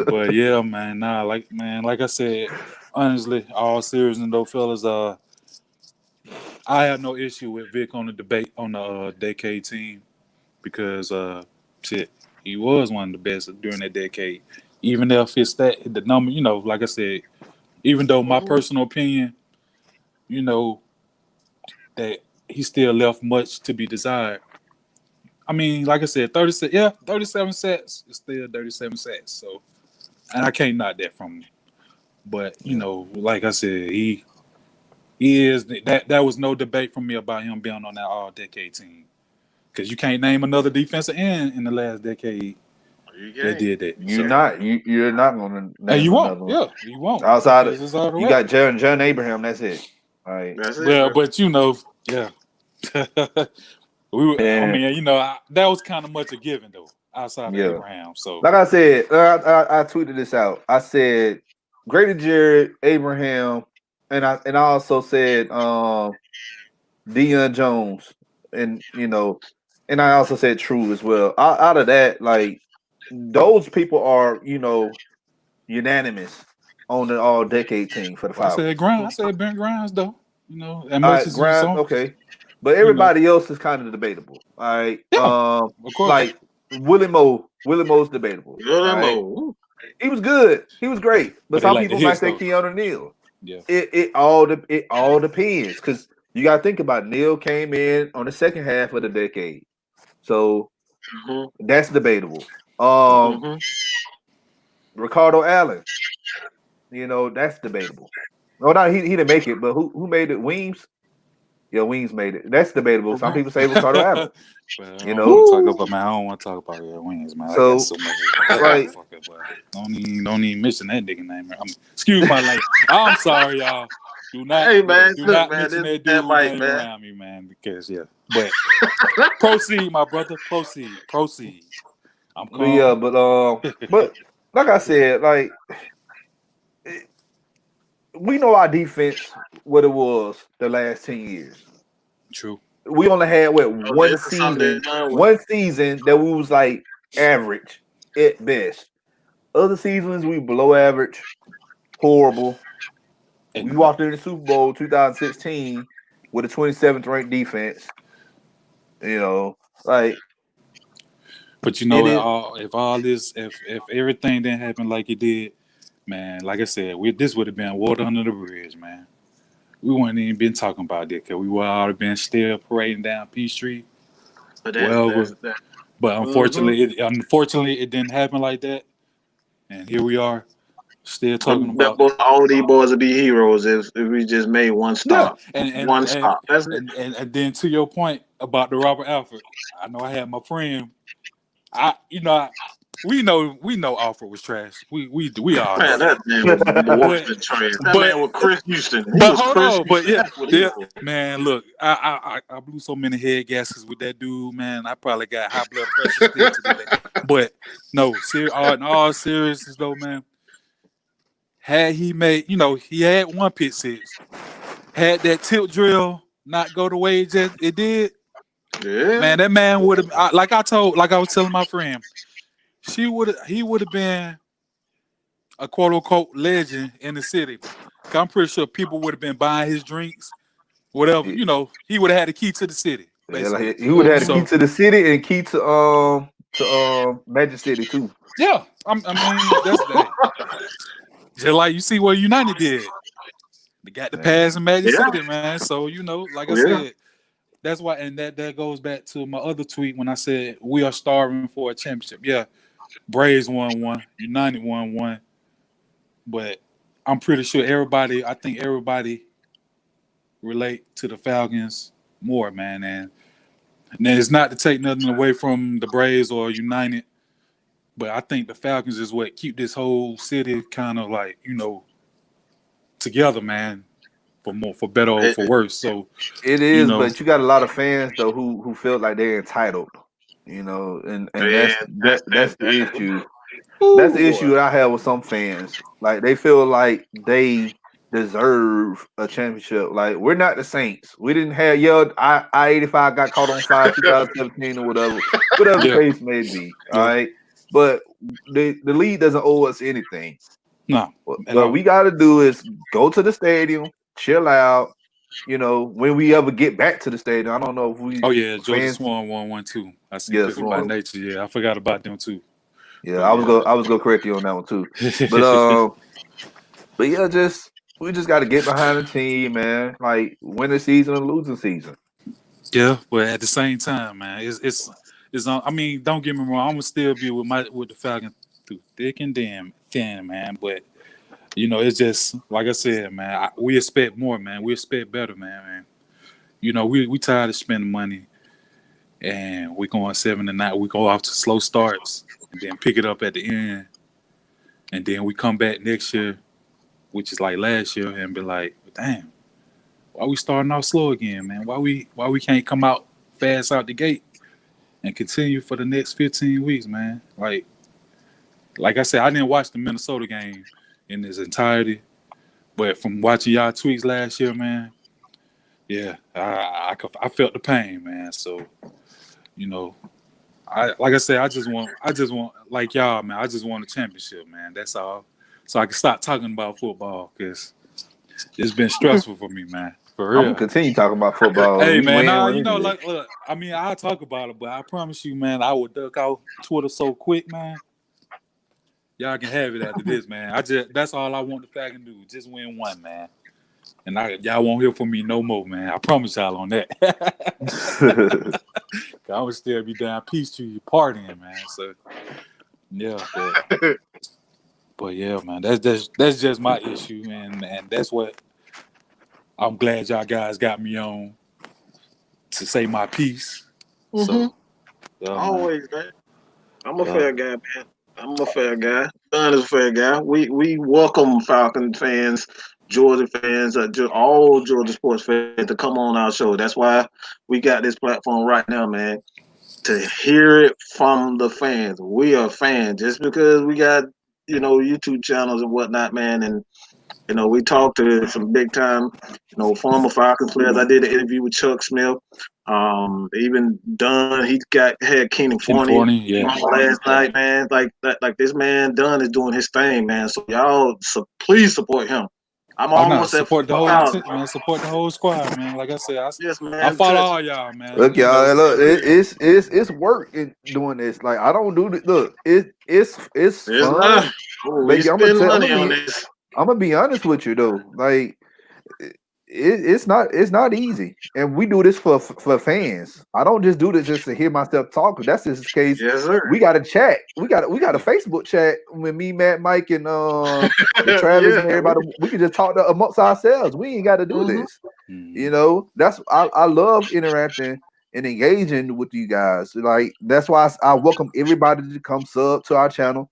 Speaker 3: But yeah, man. Nah, like I said, honestly, all seriousness though, fellas. I have no issue with Vic on the debate on the decade team because shit, he was one of the best during that decade. Even if it's the number, like I said, even though my personal opinion, you know, that he still left much to be desired. I mean, like I said, 37 sets is still 37 sets. So, and I can't knock that from him. But like I said, he is that was no debate from me about him being on that all decade team. Because you can't name another defensive end in the last decade that did that.
Speaker 4: You're not gonna
Speaker 3: And you
Speaker 4: name
Speaker 3: won't.
Speaker 4: another one.
Speaker 3: Yeah, you won't.
Speaker 4: Outside
Speaker 3: Because it's all the
Speaker 4: you
Speaker 3: rap.
Speaker 4: got John Abraham, that's it. All right.
Speaker 2: That's it.
Speaker 3: Well,
Speaker 2: Bro.
Speaker 3: but yeah. I
Speaker 4: And
Speaker 3: mean, that was kind of much a given, though, outside of
Speaker 4: yeah.
Speaker 3: Abraham. So,
Speaker 4: Like I said, I tweeted this out. I said Grady Jarrett, Abraham, and I also said Deion Jones, and and I also said True as well. Out of that, like those people are unanimous on the all decade team for the
Speaker 3: I said
Speaker 4: Falcons.
Speaker 3: Grimes. I said Ben Grimes, though. As
Speaker 4: All
Speaker 3: much
Speaker 4: right,
Speaker 3: as you
Speaker 4: Grimes,
Speaker 3: saw,
Speaker 4: okay, but everybody else is kind of debatable. All right,
Speaker 3: yeah, of course.
Speaker 4: like Willie Mo's debatable.
Speaker 2: Good
Speaker 4: All right,
Speaker 2: Mo.
Speaker 4: he was good, he was great, but
Speaker 3: But they
Speaker 4: some
Speaker 3: like the
Speaker 4: people might
Speaker 3: hits,
Speaker 4: say
Speaker 3: though.
Speaker 4: Keanu Neal.
Speaker 3: Yeah.
Speaker 4: It all depends because you got to think about Neal came in on the second half of the decade, so that's debatable. Um,
Speaker 2: Mm-hmm.
Speaker 4: Ricardo Allen, that's debatable. Oh no, he didn't make it, but who made it? Weems. Yeah, Weems made it. That's debatable. Some people say Ricardo Allen.
Speaker 3: But I
Speaker 4: You
Speaker 3: don't want
Speaker 4: know,
Speaker 3: to talk about, man. I don't want to talk about your wings, man. I got
Speaker 4: so
Speaker 3: so much.
Speaker 4: like,
Speaker 3: Motherfucker, but don't even mention that nigga name. Excuse my language. I'm sorry, y'all. Do not
Speaker 2: Hey man,
Speaker 3: do
Speaker 2: look
Speaker 3: not
Speaker 2: man,
Speaker 3: mention
Speaker 2: this
Speaker 3: that
Speaker 2: man
Speaker 3: dude
Speaker 2: Mike,
Speaker 3: name
Speaker 2: man.
Speaker 3: around me, man. Because but proceed, my brother. Proceed. I'm
Speaker 4: but yeah,
Speaker 3: calm.
Speaker 4: but like I said, like we know our defense what it was the last 10 years.
Speaker 3: True.
Speaker 4: We only had
Speaker 2: Oh,
Speaker 4: one
Speaker 2: this is something
Speaker 4: season,
Speaker 2: they're done with.
Speaker 4: one season that we was like average at best. Other seasons we below average, horrible. We
Speaker 3: And
Speaker 4: walked in the Super Bowl 2016 with a 27th ranked defense. You know, like
Speaker 3: But
Speaker 4: it is.
Speaker 3: if everything didn't happen like it did, man, like I said, this would have been water under the bridge, man. We wouldn't even been talking about that because we would already been still parading down Peachtree,
Speaker 2: But
Speaker 3: wherever.
Speaker 2: that.
Speaker 3: But unfortunately, it didn't happen like that, and here we are, still talking about
Speaker 2: All these boys would be heroes if we just made one
Speaker 3: yeah,
Speaker 2: stop.
Speaker 3: and and
Speaker 2: One
Speaker 3: and
Speaker 2: stop. That's it.
Speaker 3: and then to your point about the Robert Alford, I know I had my friend. I you know I, we know Alford was trash. We all know
Speaker 2: Man,
Speaker 3: that.
Speaker 2: that man was more
Speaker 3: But
Speaker 2: than trash. That
Speaker 3: but
Speaker 2: man was Chris Houston. He
Speaker 3: but
Speaker 2: was
Speaker 3: hold
Speaker 2: Chris
Speaker 3: on, but
Speaker 2: Houston.
Speaker 3: yeah,
Speaker 2: That's what he
Speaker 3: yeah,
Speaker 2: was.
Speaker 3: man. Look, I blew so many head gases with that dude, man. I probably got high blood pressure still to this day. But no, in all seriousness though, man. Had he made, he had one pick six. Had that tilt drill not go the way it did,
Speaker 2: Yeah.
Speaker 3: man, that man would have, like I was telling my friend, he would have been a quote unquote legend in the city. 'Cause I'm pretty sure people would have been buying his drinks, whatever. He would have had the key to the city,
Speaker 4: Yeah,
Speaker 3: basically.
Speaker 4: like he would have had the key
Speaker 3: So
Speaker 4: to the city and key to Magic City too.
Speaker 3: yeah, I mean that's that. Just like you see what United did, they got the
Speaker 4: Man.
Speaker 3: pass in Magic
Speaker 2: Yeah.
Speaker 3: City, man. So like I
Speaker 2: Yeah.
Speaker 3: said. That's why, and that goes back to my other tweet when I said we are starving for a championship. Yeah, Braves won one, United won one, but I'm pretty sure I think everybody relate to the Falcons more, man. And it's not to take nothing away from the Braves or United, but I think the Falcons is what keep this whole city kind of like together, man. For better or for worse. So
Speaker 4: It
Speaker 3: you
Speaker 4: is,
Speaker 3: know,
Speaker 4: but you got a lot of fans though who feel like they're entitled, and
Speaker 2: Man,
Speaker 4: that's the issue. That's
Speaker 2: Ooh,
Speaker 4: the
Speaker 2: boy.
Speaker 4: issue that I have with some fans. Like they feel like they deserve a championship. Like we're not the Saints. We didn't have I-85 got caught on fire 2017 or whatever the
Speaker 3: yeah,
Speaker 4: case may be. All
Speaker 3: yeah,
Speaker 4: right, but the league doesn't owe us anything.
Speaker 3: no,
Speaker 4: What we got to do is go to the stadium, chill out. When we ever get back to the stadium, I don't know if we
Speaker 3: Oh yeah, Georgia
Speaker 4: fans.
Speaker 3: Swan won too. I see
Speaker 4: Yeah,
Speaker 3: Pickle by
Speaker 4: Swan.
Speaker 3: nature. Yeah, I forgot about them too.
Speaker 4: Yeah,
Speaker 3: But
Speaker 4: I was
Speaker 3: yeah,
Speaker 4: gonna correct you on that one too. But yeah, we just got to get behind the team, man. Like winning season and losing season.
Speaker 3: yeah. But at the same time, man, it's on. I mean, don't get me wrong. I'm gonna still be with the Falcons through thick and thin, man. But it's just like I said, man. We expect more, man. We expect better, man. We tired of spending money, and we going 7-9. We go off to slow starts, and then pick it up at the end, and then we come back next year, which is like last year, and be like, damn, why we starting off slow again, man? Why we can't come out fast out the gate and continue for the next 15 weeks, man? Like I said, I didn't watch the Minnesota game in its entirety, but from watching y'all tweets last year, man, yeah, I felt the pain, man. So, like I said, I just want like y'all, man. I just want a championship, man. That's all. So I can stop talking about football because it's been stressful for me, man. For
Speaker 4: I'm
Speaker 3: real.
Speaker 4: gonna continue talking about football.
Speaker 3: Hey
Speaker 4: We
Speaker 3: man,
Speaker 4: win.
Speaker 3: look. I mean, I'll talk about it, but I promise you, man, I would duck off Twitter so quick, man. Y'all can have it after this, man. That's all I want the Falcons to do. Just win one, man. And y'all won't hear from me no more, man. I promise y'all on that. I would still be down Peachtree partying, man. So yeah, but yeah, man, that's just my issue, man. And that's what I'm glad y'all guys got me on to say my piece. So
Speaker 2: Always, man. I'm a fair guy, man. I'm a fair guy. Don is a fair guy. We welcome Falcon fans, Georgia fans, all Georgia sports fans to come on our show. That's why we got this platform right now, man, to hear it from the fans. We are fans just because we got YouTube channels and whatnot, man, and we talked to some big time, former Falcons players. I did an interview with Chuck Smith. Even Dunn, had Keenan Forney
Speaker 3: yeah.
Speaker 2: last night, man. Like this man Dunn is doing his thing, man. So y'all, please support him. I'm
Speaker 3: Oh no,
Speaker 2: almost at
Speaker 3: support the whole
Speaker 2: 4,000.
Speaker 3: man. Support the whole squad, man. Like I said,
Speaker 2: Yes,
Speaker 3: I
Speaker 2: man.
Speaker 3: follow
Speaker 2: Touch.
Speaker 3: all y'all, man.
Speaker 4: Look,
Speaker 3: You know,
Speaker 4: y'all. Look, it's work in doing this. Like I don't do this. Look, it's
Speaker 2: It's
Speaker 4: fun,
Speaker 2: not. Oh,
Speaker 4: but
Speaker 2: we
Speaker 4: yeah, I'm gonna
Speaker 2: spend
Speaker 4: tell.
Speaker 2: money on this.
Speaker 4: I'm gonna be honest with you though. Like it's not easy, and we do this for fans. I don't just do this just to hear myself talk. That's just the case.
Speaker 2: Yes, sir.
Speaker 4: We got a chat. We got a Facebook chat with me, Matt, Mike, and Travis
Speaker 2: Yeah.
Speaker 4: and everybody. We can just talk amongst ourselves. We ain't got to do
Speaker 2: Mhm.
Speaker 4: this. That's I love interacting and engaging with you guys. Like that's why I welcome everybody to come sub to our channel.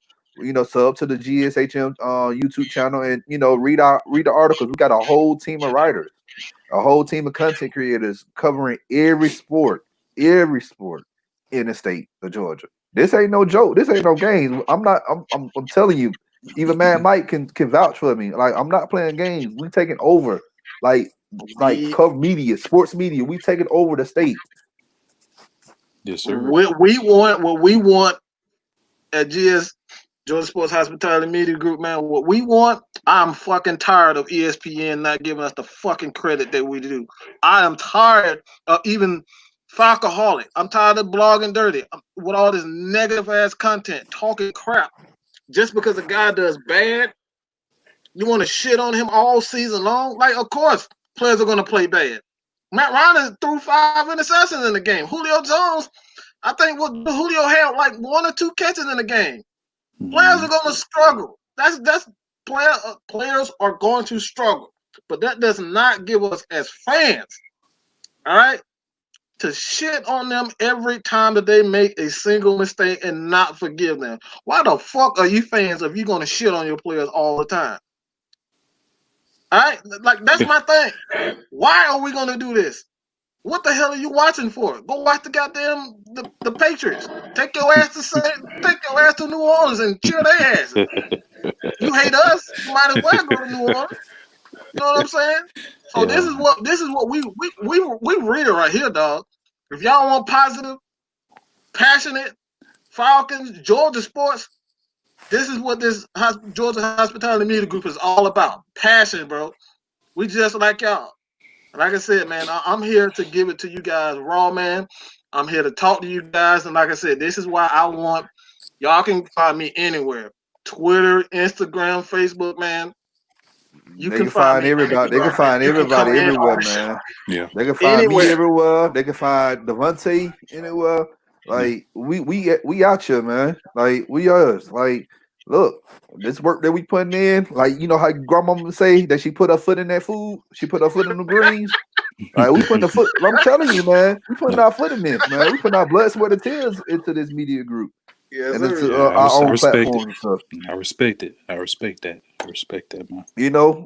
Speaker 4: Sub to the GSHM YouTube channel, and read the articles. We got a whole team of writers, a whole team of content creators covering every sport in the state of Georgia. This ain't no joke. This ain't no games. I'm telling you. Even Mad Mike can vouch for me. Like I'm not playing games. We taking over, like
Speaker 2: We,
Speaker 4: cover media, sports media. We taking over the state.
Speaker 3: yes, sir.
Speaker 2: we want what we want at Georgia Sports Hospitality Media Group, man. What we want, I'm fucking tired of ESPN not giving us the fucking credit that we do. I am tired of even Falcoholic. I'm tired of blogging dirty with all this negative ass content, talking crap. Just because a guy does bad, you want to shit on him all season long? Like, of course, players are going to play bad. Matt Ryan threw 5 interceptions in the game. Julio Jones, I think Julio had like 1 or 2 catches in the game. Players are going to struggle. Players are going to struggle, but that does not give us as fans, all right, to shit on them every time that they make a single mistake and not forgive them. Why the fuck are you fans if you're going to shit on your players all the time? All right, like that's my thing. Why are we going to do this? What the hell are you watching for? Go watch the goddamn the Patriots. Take your ass to New Orleans and cheer their asses. You hate us, you might as well go to New Orleans. You know what I'm saying? So this is what we read it right here, dog. If y'all want positive, passionate Falcons, Georgia sports, this is what this Georgia Hospitality Media Group is all about. Passion, bro. We just like y'all. Like I said, man, I'm here to give it to you guys raw, man. I'm here to talk to you guys. And like I said, this is why I want y'all can find me anywhere. Twitter, Instagram, Facebook, man. You
Speaker 4: They
Speaker 2: can find me
Speaker 4: everybody. They can
Speaker 2: anywhere.
Speaker 4: find
Speaker 2: You can come
Speaker 4: everybody
Speaker 2: in
Speaker 4: everywhere,
Speaker 2: on the show.
Speaker 4: man.
Speaker 3: Yeah.
Speaker 4: They can find me
Speaker 2: Anywhere.
Speaker 4: everywhere. They can find Devontae anywhere. Like we out here, man. Like we us. Like look, this work that we putting in. Like how grandmama say that she put her foot in that food. She put her foot in the greens. Like we putting the foot. I'm telling you, man. We putting our foot in this, man. We putting our blood, sweat, and tears into this media group
Speaker 2: Yes,
Speaker 4: and into
Speaker 2: sir.
Speaker 4: our
Speaker 3: I
Speaker 4: own
Speaker 3: respect
Speaker 4: platforms and stuff.
Speaker 3: it. I respect it. I respect that. I respect that, man.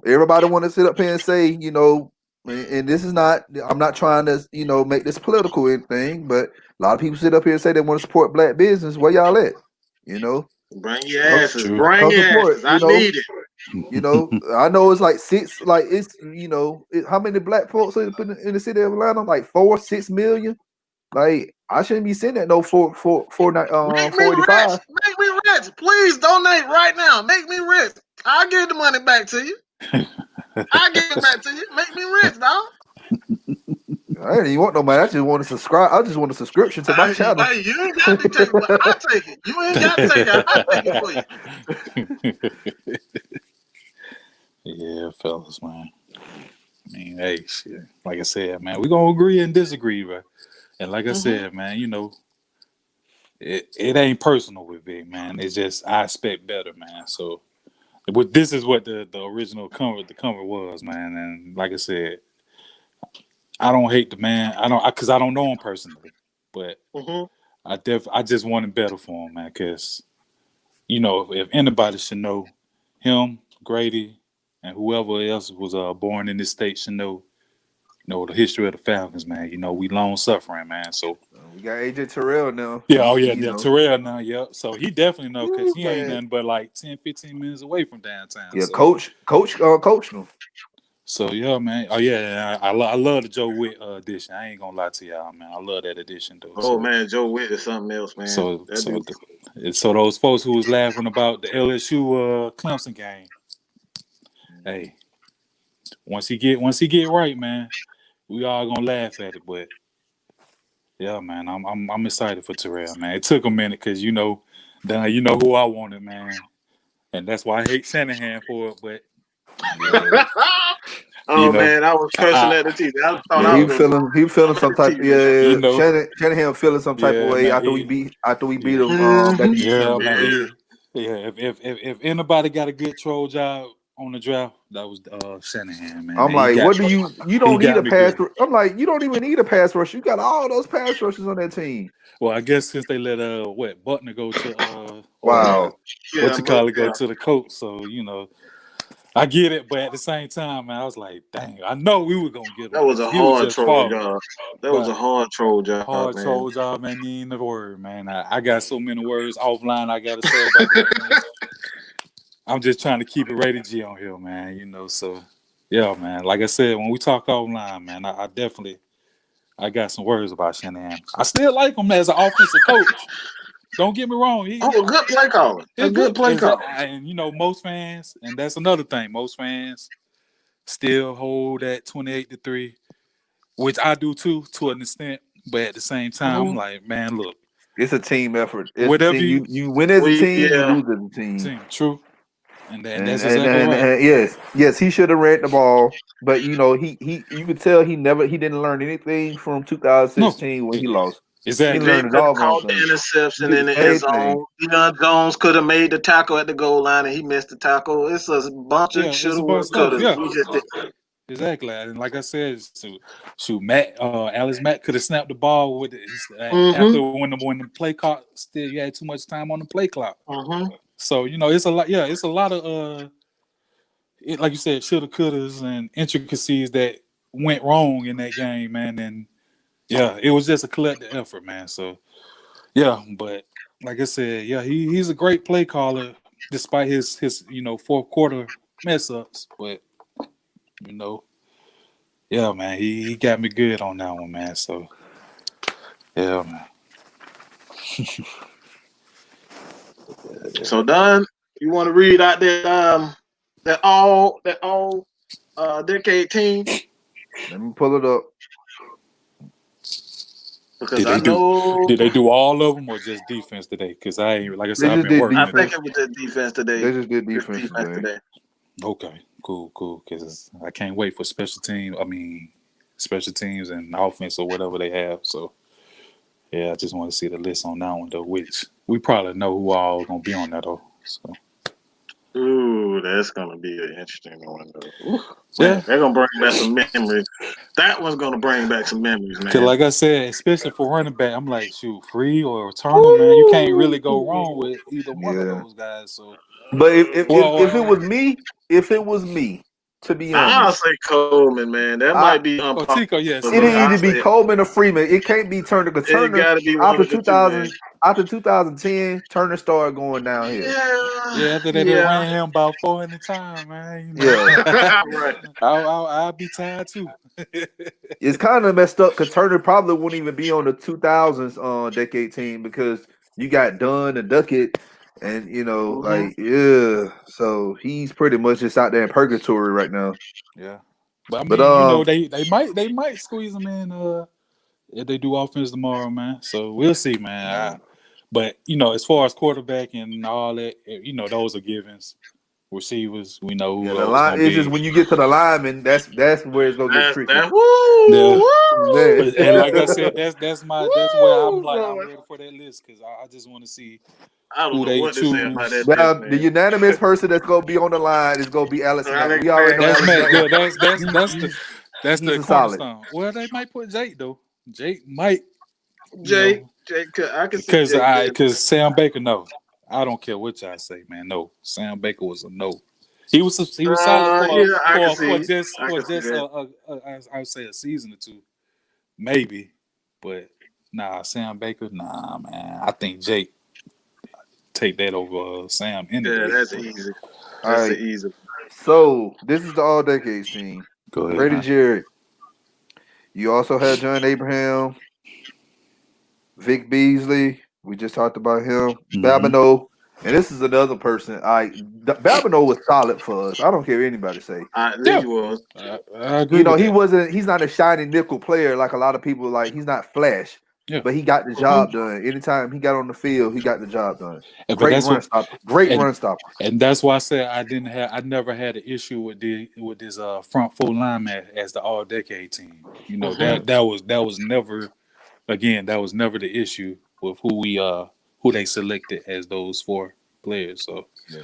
Speaker 4: Everybody want to sit up here and say, and this is not. I'm not trying to, make this political or anything, but a lot of people sit up here and say they want to support black business. Where y'all at?
Speaker 2: Bring your
Speaker 4: Come,
Speaker 2: asses.
Speaker 3: True.
Speaker 2: Bring
Speaker 4: come
Speaker 2: your
Speaker 4: support.
Speaker 2: asses. I need it.
Speaker 4: I know it's like 6. Like it's, how many black folks are in the city of Atlanta? Like 4-6 million. Like I shouldn't be sitting at no 485.
Speaker 2: Make me rich. Please donate right now. Make me rich. I'll give the money back to you. I'll give it back to you. Make me rich, dog.
Speaker 4: I didn't even want no money. I just want to subscribe. I just want a subscription to my channel.
Speaker 2: Hey, you ain't got to take it, but I'll take it. You ain't got to take it. I'll take it for you.
Speaker 3: Yeah, fellas, man. I mean, hey, shit. Like I said, man, we gonna agree and disagree, right? And like I said, man, it ain't personal with Vic, man. It's just I expect better, man. So, this is what the original cover was, man. And like I said, I don't hate the man. Because I don't know him personally, but I just want it better for him, man. Because if anybody should know, him, Grady, and whoever else was born in this state should know the history of the Falcons, man. We long suffering, man. So
Speaker 4: We got AJ Terrell now.
Speaker 3: Terrell now, yep. So he definitely know because he ain't
Speaker 4: Man.
Speaker 3: nothing but like 10, 15 minutes away from downtown.
Speaker 4: Yeah,
Speaker 3: so.
Speaker 4: coach them.
Speaker 3: So yeah, man. Oh yeah, I love the Joe Witt edition. I ain't gonna lie to y'all, man. I love that edition though.
Speaker 2: Oh man, Joe Witt is something else, man.
Speaker 3: So those folks who was laughing about the LSU Clemson game, hey, once he get right, man, we all gonna laugh at it. But yeah, man, I'm excited for Terrell, man. It took a minute because Don, you know who I wanted, man, and that's why I hate Shanahan for it. But
Speaker 4: Yeah.
Speaker 2: Oh man, I was cursing at the TV. I thought
Speaker 4: Yeah,
Speaker 2: I
Speaker 4: he
Speaker 2: was
Speaker 4: was
Speaker 2: gonna
Speaker 4: feeling some type.
Speaker 3: you
Speaker 4: Yeah,
Speaker 3: know,
Speaker 4: Shanahan feeling some type of
Speaker 3: yeah,
Speaker 4: way
Speaker 3: man,
Speaker 4: after we beat
Speaker 3: yeah,
Speaker 4: him back in
Speaker 3: yeah,
Speaker 4: December.
Speaker 3: man,
Speaker 4: So.
Speaker 3: yeah. If anybody got a good troll job on the draft, that was Shanahan, man.
Speaker 4: I'm
Speaker 3: And
Speaker 4: like, what do you
Speaker 3: he
Speaker 4: don't need
Speaker 3: got
Speaker 4: a
Speaker 3: me
Speaker 4: pass.
Speaker 3: good.
Speaker 4: I'm like, you don't even need a pass rush. You got all those pass rushes on that team.
Speaker 3: Well, I guess since they let Butner go to
Speaker 4: Wow.
Speaker 3: what
Speaker 2: yeah,
Speaker 3: you
Speaker 2: but
Speaker 3: call it, go to the Colts, so I get it, but at the same time, man, I was like, dang, I know we were gonna get him
Speaker 2: that was
Speaker 3: because
Speaker 2: a
Speaker 3: he was
Speaker 2: hard
Speaker 3: just
Speaker 2: troll
Speaker 3: falling.
Speaker 2: job. That was a
Speaker 3: But
Speaker 2: hard troll job,
Speaker 3: hard
Speaker 2: man.
Speaker 3: troll job, man, need the word, man. I got so many words offline I gotta say about this, man. I'm just trying to keep it rated G on here, man. So yeah, man. Like I said, when we talk offline, man, I definitely got some words about Shanahan. I still like him as an offensive coach. Don't get me wrong.
Speaker 2: Oh, a good play caller.
Speaker 3: He's
Speaker 2: A good play caller.
Speaker 3: And most fans, and that's another thing, most fans still hold that 28-3, which I do too, to an extent. But at the same time, I'm like, man, look,
Speaker 4: It's a team effort. It's a
Speaker 3: whatever
Speaker 4: team. You win as a team, you
Speaker 2: Yeah.
Speaker 4: lose as a team.
Speaker 3: true, and
Speaker 4: And
Speaker 3: that's exactly right.
Speaker 4: and yes, he should have ran the ball, but he you could tell he didn't learn anything from
Speaker 3: No,
Speaker 4: 2016 when he lost. He
Speaker 3: exactly.
Speaker 2: Jake
Speaker 4: learned it
Speaker 2: could have
Speaker 4: all from
Speaker 2: caught the
Speaker 4: him. He
Speaker 2: interception
Speaker 4: did
Speaker 2: in
Speaker 4: the
Speaker 2: the end
Speaker 4: same thing.
Speaker 2: zone. Deion Jones could have made the tackle at the goal line and he missed the tackle. It's a bunch of
Speaker 3: Yeah, it's
Speaker 2: shoulda,
Speaker 3: a bunch
Speaker 2: woulda,
Speaker 3: of stuff.
Speaker 2: coulda.
Speaker 3: Yeah,
Speaker 2: We just did.
Speaker 3: exactly. And like I said, shoot, Alex Mack could have snapped the ball with it after
Speaker 2: Mm-hmm.
Speaker 3: when the play clock still you had too much time on the play clock.
Speaker 2: Mm-hmm.
Speaker 3: So it's a lot. Yeah, it's a lot of like you said, shoulda, couldas, and intricacies that went wrong in that game, man. And yeah, it was just a collective effort, man. So yeah, but like I said, yeah, he's a great play caller despite his fourth quarter mess ups. But yeah, man, he got me good on that one, man. So yeah, man.
Speaker 2: So Don, you want to read out that all decade team?
Speaker 4: Let me pull it up.
Speaker 2: Because I know
Speaker 3: Did they do all of them or just defense today? Because I ain't like I said,
Speaker 4: They
Speaker 3: I've
Speaker 4: just
Speaker 3: been
Speaker 4: did
Speaker 3: working.
Speaker 2: I
Speaker 4: defense.
Speaker 2: think it was just defense today.
Speaker 4: They just did
Speaker 2: Just
Speaker 4: defense today.
Speaker 3: Okay, cool. Because I can't wait for special teams and offense or whatever they have. So yeah, I just want to see the list on that one though. Which we probably know who all gonna be on that though. So
Speaker 2: Ooh, that's gonna be an interesting one though. Ooh,
Speaker 3: yeah,
Speaker 2: man, they're gonna bring back some memories. That one's gonna bring back some memories,
Speaker 3: because
Speaker 2: man.
Speaker 3: like I said, especially for running back, I'm like, shoot, free or returner, man, you can't really go wrong with either one of
Speaker 4: Yeah.
Speaker 3: those guys. So
Speaker 4: But if it was me, to be
Speaker 2: I'll
Speaker 4: honest,
Speaker 2: say Coleman, man. That might be unpopular,
Speaker 3: Tico, yes,
Speaker 2: but
Speaker 4: it
Speaker 2: I'll
Speaker 4: either be
Speaker 2: say
Speaker 4: Coleman or Freeman. It can't be Turner because
Speaker 2: it
Speaker 4: Turner
Speaker 2: got to be one
Speaker 4: after
Speaker 2: of the two, man.
Speaker 4: 2010, Turner started going downhill.
Speaker 3: yeah, after they
Speaker 2: Yeah,
Speaker 3: ran him about 400 times, man.
Speaker 4: Yeah.
Speaker 2: right.
Speaker 3: I'll be tired too.
Speaker 4: It's kind of messed up because Turner probably wouldn't even be on the 2000s decade team because you got Dunn and Duckett and
Speaker 2: Mm-hmm.
Speaker 4: so he's pretty much just out there in purgatory right now.
Speaker 3: Yeah, but I
Speaker 4: But
Speaker 3: mean, they might squeeze him in if they do offense tomorrow, man. So we'll see, man. But as far as quarterback and all that, those are givens. Receivers, we know who
Speaker 4: yeah, the
Speaker 3: those
Speaker 4: line
Speaker 3: gonna
Speaker 4: it's just
Speaker 3: be.
Speaker 4: when you get to the lineman, that's where it's gonna get
Speaker 2: That's
Speaker 4: tricky.
Speaker 2: that. Woo,
Speaker 3: Yeah.
Speaker 2: woo.
Speaker 3: But and like I said, that's where I'm
Speaker 2: Woo,
Speaker 3: like I'm
Speaker 2: boy.
Speaker 3: ready for that list because I just want to see
Speaker 2: I don't
Speaker 3: who
Speaker 2: know
Speaker 3: they
Speaker 2: what to say about
Speaker 3: choose.
Speaker 2: that list,
Speaker 4: Now the
Speaker 2: man.
Speaker 4: unanimous person that's gonna be on the line is gonna be Alex Mack.
Speaker 2: Alex
Speaker 4: We already know
Speaker 2: Mack.
Speaker 3: That's
Speaker 4: Alex
Speaker 3: Matt.
Speaker 4: Mack.
Speaker 3: Yeah, that's
Speaker 4: He's
Speaker 3: the
Speaker 4: a solid.
Speaker 3: cornerstone. Well, they might put Jake though. Jake might,
Speaker 2: Jake, I can see
Speaker 3: because
Speaker 2: Jake there.
Speaker 3: Sam Baker. No, I don't care what y'all say, man. No, Sam Baker was a no. He was solid
Speaker 2: Yeah, I can
Speaker 3: for
Speaker 2: see. I can see
Speaker 3: just
Speaker 2: that.
Speaker 3: I would say a season or two, maybe. But nah, Sam Baker. Nah, man. I think Jake take that over Sam any
Speaker 2: Yeah,
Speaker 3: day.
Speaker 2: that's easy.
Speaker 4: All
Speaker 2: That's
Speaker 4: right.
Speaker 2: the easy.
Speaker 4: So this is the all decades team.
Speaker 3: Go ahead,
Speaker 4: Brady
Speaker 3: man.
Speaker 4: Jerry. You also had John Abraham, Vic Beasley. We just talked about him.
Speaker 3: Mhm.
Speaker 4: Babineau. And this is another person. Babineau was solid for us. I don't care what anybody say.
Speaker 3: Yeah,
Speaker 2: He was.
Speaker 3: I agree with
Speaker 4: He
Speaker 3: that.
Speaker 4: wasn't. He's not a shiny nickel player like a lot of people. Like he's not flash,
Speaker 3: Yeah,
Speaker 4: but he got the job done. Anytime he got on the field, he got the job done.
Speaker 3: but
Speaker 4: Great
Speaker 3: that's
Speaker 4: run
Speaker 3: what,
Speaker 4: stopper. Great
Speaker 3: and
Speaker 4: run stopper.
Speaker 3: and that's why I said I never had an issue with this front four lineman as the all decade team. You know that was never that was never the issue with who they selected as those four players. So
Speaker 4: Yeah.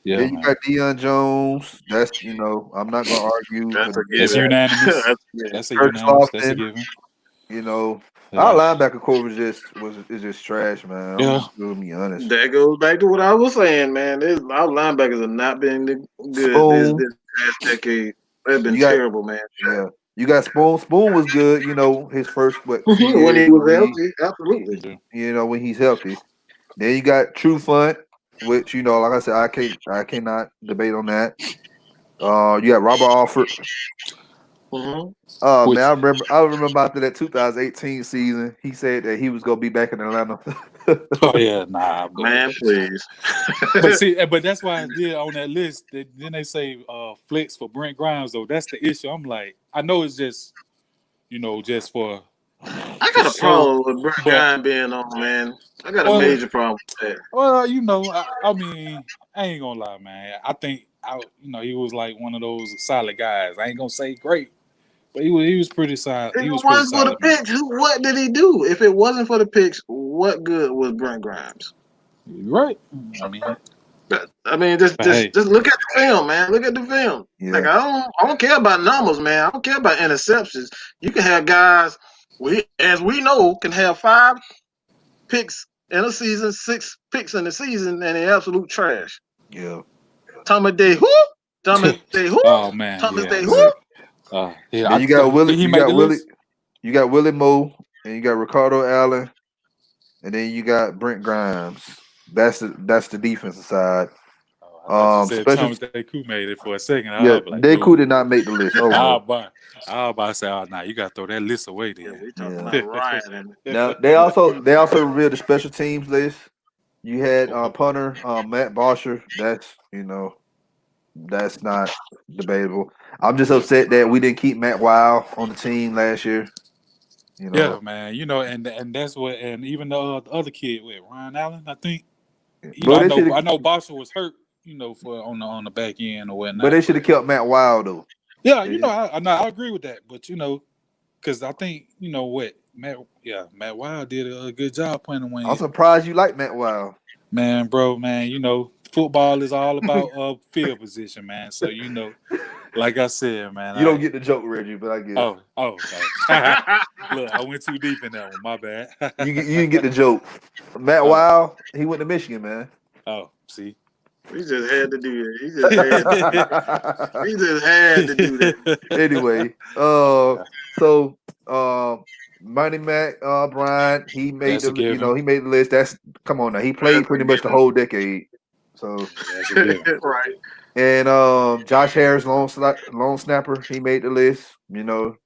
Speaker 3: yeah,
Speaker 4: Then you
Speaker 3: man,
Speaker 4: got Deion Jones. That's I'm not gonna argue.
Speaker 2: That's a
Speaker 3: that's
Speaker 2: given.
Speaker 3: unanimous.
Speaker 2: Yeah.
Speaker 3: That's a
Speaker 4: Kirk
Speaker 3: unanimous. That's a
Speaker 4: Slaughton.
Speaker 3: given.
Speaker 4: Our
Speaker 3: Yeah,
Speaker 4: linebacker core is just trash, man. I'm
Speaker 3: yeah.
Speaker 4: just gonna be honest.
Speaker 2: That goes back to what I was saying, man. Our linebackers have not been good
Speaker 4: Spoon.
Speaker 2: this past decade. They've been
Speaker 4: You got
Speaker 2: terrible, man.
Speaker 4: yeah. You got Spoon. Spoon was good. His first few
Speaker 2: When
Speaker 4: years
Speaker 2: he
Speaker 4: in the
Speaker 2: was
Speaker 4: league.
Speaker 2: healthy, absolutely.
Speaker 4: When he's healthy. Then you got True Fun, which like I said, I cannot debate on that. You got Robert Alford.
Speaker 2: Mm-hmm.
Speaker 4: Oh man,
Speaker 3: Which
Speaker 4: I remember after that 2018 season, he said that he was gonna be back in Atlanta.
Speaker 3: oh yeah, nah,
Speaker 2: Man, please.
Speaker 3: but that's why I did on that list. Then they say flex for Brent Grimes though. That's the issue. I'm like, I know it's just just for
Speaker 2: I got a
Speaker 3: show,
Speaker 2: problem with Brett
Speaker 3: but
Speaker 2: Guy being on, man. I got a
Speaker 3: well,
Speaker 2: major problem with that.
Speaker 3: I mean, I ain't gonna lie, man. I think he was like one of those solid guys. I ain't gonna say great, but he was pretty solid.
Speaker 2: If
Speaker 3: He
Speaker 2: it
Speaker 3: was pretty
Speaker 2: wasn't for the
Speaker 3: solid, man.
Speaker 2: picks, what did he do? If it wasn't for the picks, what good was Brent Grimes?
Speaker 3: You're right. I mean,
Speaker 2: I mean, just
Speaker 3: but
Speaker 2: just
Speaker 3: hey,
Speaker 2: just look at the film, man. Look at the film. Like
Speaker 4: Yeah,
Speaker 2: I don't care about numbers, man. I don't care about interceptions. You can have guys as we know, can have 5 picks in a season, 6 picks in the season, and they're absolute trash.
Speaker 4: yeah,
Speaker 2: Thomas Day who? Thomas Day who?
Speaker 3: oh man,
Speaker 2: Thomas
Speaker 3: yeah,
Speaker 2: Day
Speaker 3: man.
Speaker 2: who?
Speaker 3: Yeah.
Speaker 4: Then you got Willie.
Speaker 3: Did he
Speaker 4: You
Speaker 3: make
Speaker 4: got
Speaker 3: the
Speaker 4: Willie.
Speaker 3: list?
Speaker 4: You got Willie Moore, and you got Ricardo Allen, and then you got Brent Grimes. That's the defensive side.
Speaker 3: Oh, I thought you said
Speaker 4: Special.
Speaker 3: Thomas Deku made it for a second. I
Speaker 4: Yeah,
Speaker 3: was like,
Speaker 4: Deku
Speaker 3: no.
Speaker 4: did not make the list. Oh
Speaker 3: I
Speaker 4: no.
Speaker 3: was about to say, oh, nah, you got to throw that list away
Speaker 2: Yeah,
Speaker 3: then.
Speaker 2: we talking
Speaker 4: Yeah.
Speaker 2: about Ryan and
Speaker 4: Now they also revealed the special teams list. You had punter Matt Bosher. That's not debatable. I'm just upset that we didn't keep Matt Wild on the team last year.
Speaker 3: Yeah, man. And that's what, and even the other kid with Ryan Allen, I think.
Speaker 4: But they should
Speaker 3: I
Speaker 4: have.
Speaker 3: know Boston was hurt, for on the back end or
Speaker 4: But they
Speaker 3: whatnot.
Speaker 4: should have kept Matt Wild though.
Speaker 3: Yeah,
Speaker 4: They-
Speaker 3: I agree with that. But because I think what Matt Wild did a good job playing when
Speaker 4: I'm surprised you like Matt Wild.
Speaker 3: man, football is all about field position, man. So like I said, man,
Speaker 4: You don't get the joke, Reggie, but I guess
Speaker 3: look, I went too deep in that one. My bad.
Speaker 4: you didn't get the joke. Matt Wild, he went to Michigan, man.
Speaker 3: Oh, see.
Speaker 2: he just had to do that. He just had to do that.
Speaker 4: Anyway, so Money Mac Bryant, he made
Speaker 3: That's a given.
Speaker 4: he made the list. That's come on now. He played pretty much the whole decade. So
Speaker 3: That's a given.
Speaker 2: Right.
Speaker 4: and Josh Harris, long snapper, he made the list.
Speaker 2: Mhm.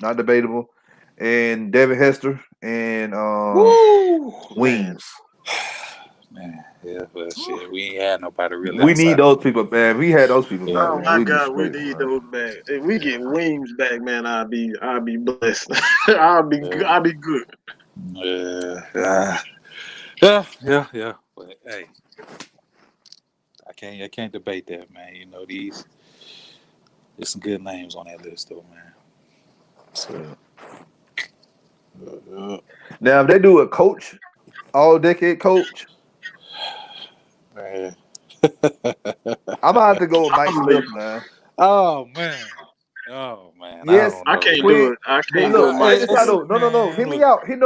Speaker 4: Not debatable. And Devin Hester and
Speaker 2: Woo,
Speaker 4: Wings.
Speaker 3: Man, yeah, well, shit, we ain't had nobody really.
Speaker 4: We need
Speaker 3: outside.
Speaker 4: those people, man. We had those people
Speaker 3: Yeah.
Speaker 4: back.
Speaker 2: Oh
Speaker 4: Man.
Speaker 2: my
Speaker 4: We'd be
Speaker 2: God, we
Speaker 4: straight,
Speaker 2: need
Speaker 4: man.
Speaker 2: those back. If we get Weems back, man, I'll be blessed. I'll be good.
Speaker 3: Yeah. But hey, I can't debate that, man. There's some good names on that list, though, man. So,
Speaker 4: Now, if they do a coach, all decade coach,
Speaker 3: man.
Speaker 4: I'm gonna have to go with Mike Smith, man.
Speaker 3: Oh man.
Speaker 4: Yes,
Speaker 2: I can't
Speaker 4: Quinn,
Speaker 2: do it. I can't
Speaker 4: look,
Speaker 2: do Mike
Speaker 4: check this out,
Speaker 2: Smith.
Speaker 4: though. No. Hear me out. Hear me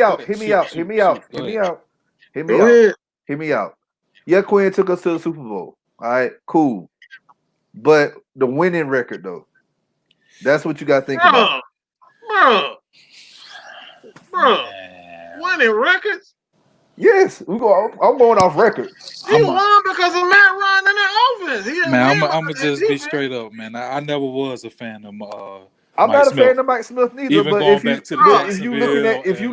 Speaker 4: out. Hear me out. Hear me out. Hear me out. Hear me
Speaker 2: Go
Speaker 4: out.
Speaker 2: ahead.
Speaker 4: Hear me out. Yeah, Quinn took us to the Super Bowl. All right, cool. But the winning record, though, that's what you got to think about.
Speaker 2: Bro, winning records.
Speaker 4: Yes, I'm going off record.
Speaker 2: He won because of Matt Ryan in the offense. He didn't
Speaker 3: Man,
Speaker 2: win
Speaker 3: I'm gonna
Speaker 2: because of
Speaker 3: just be
Speaker 2: defense.
Speaker 3: straight up, man. I never was a fan of
Speaker 4: I'm
Speaker 3: Mike
Speaker 4: not a
Speaker 3: Smith.
Speaker 4: fan of Mike Smith neither.
Speaker 3: Even
Speaker 4: But
Speaker 3: going back to the
Speaker 4: if you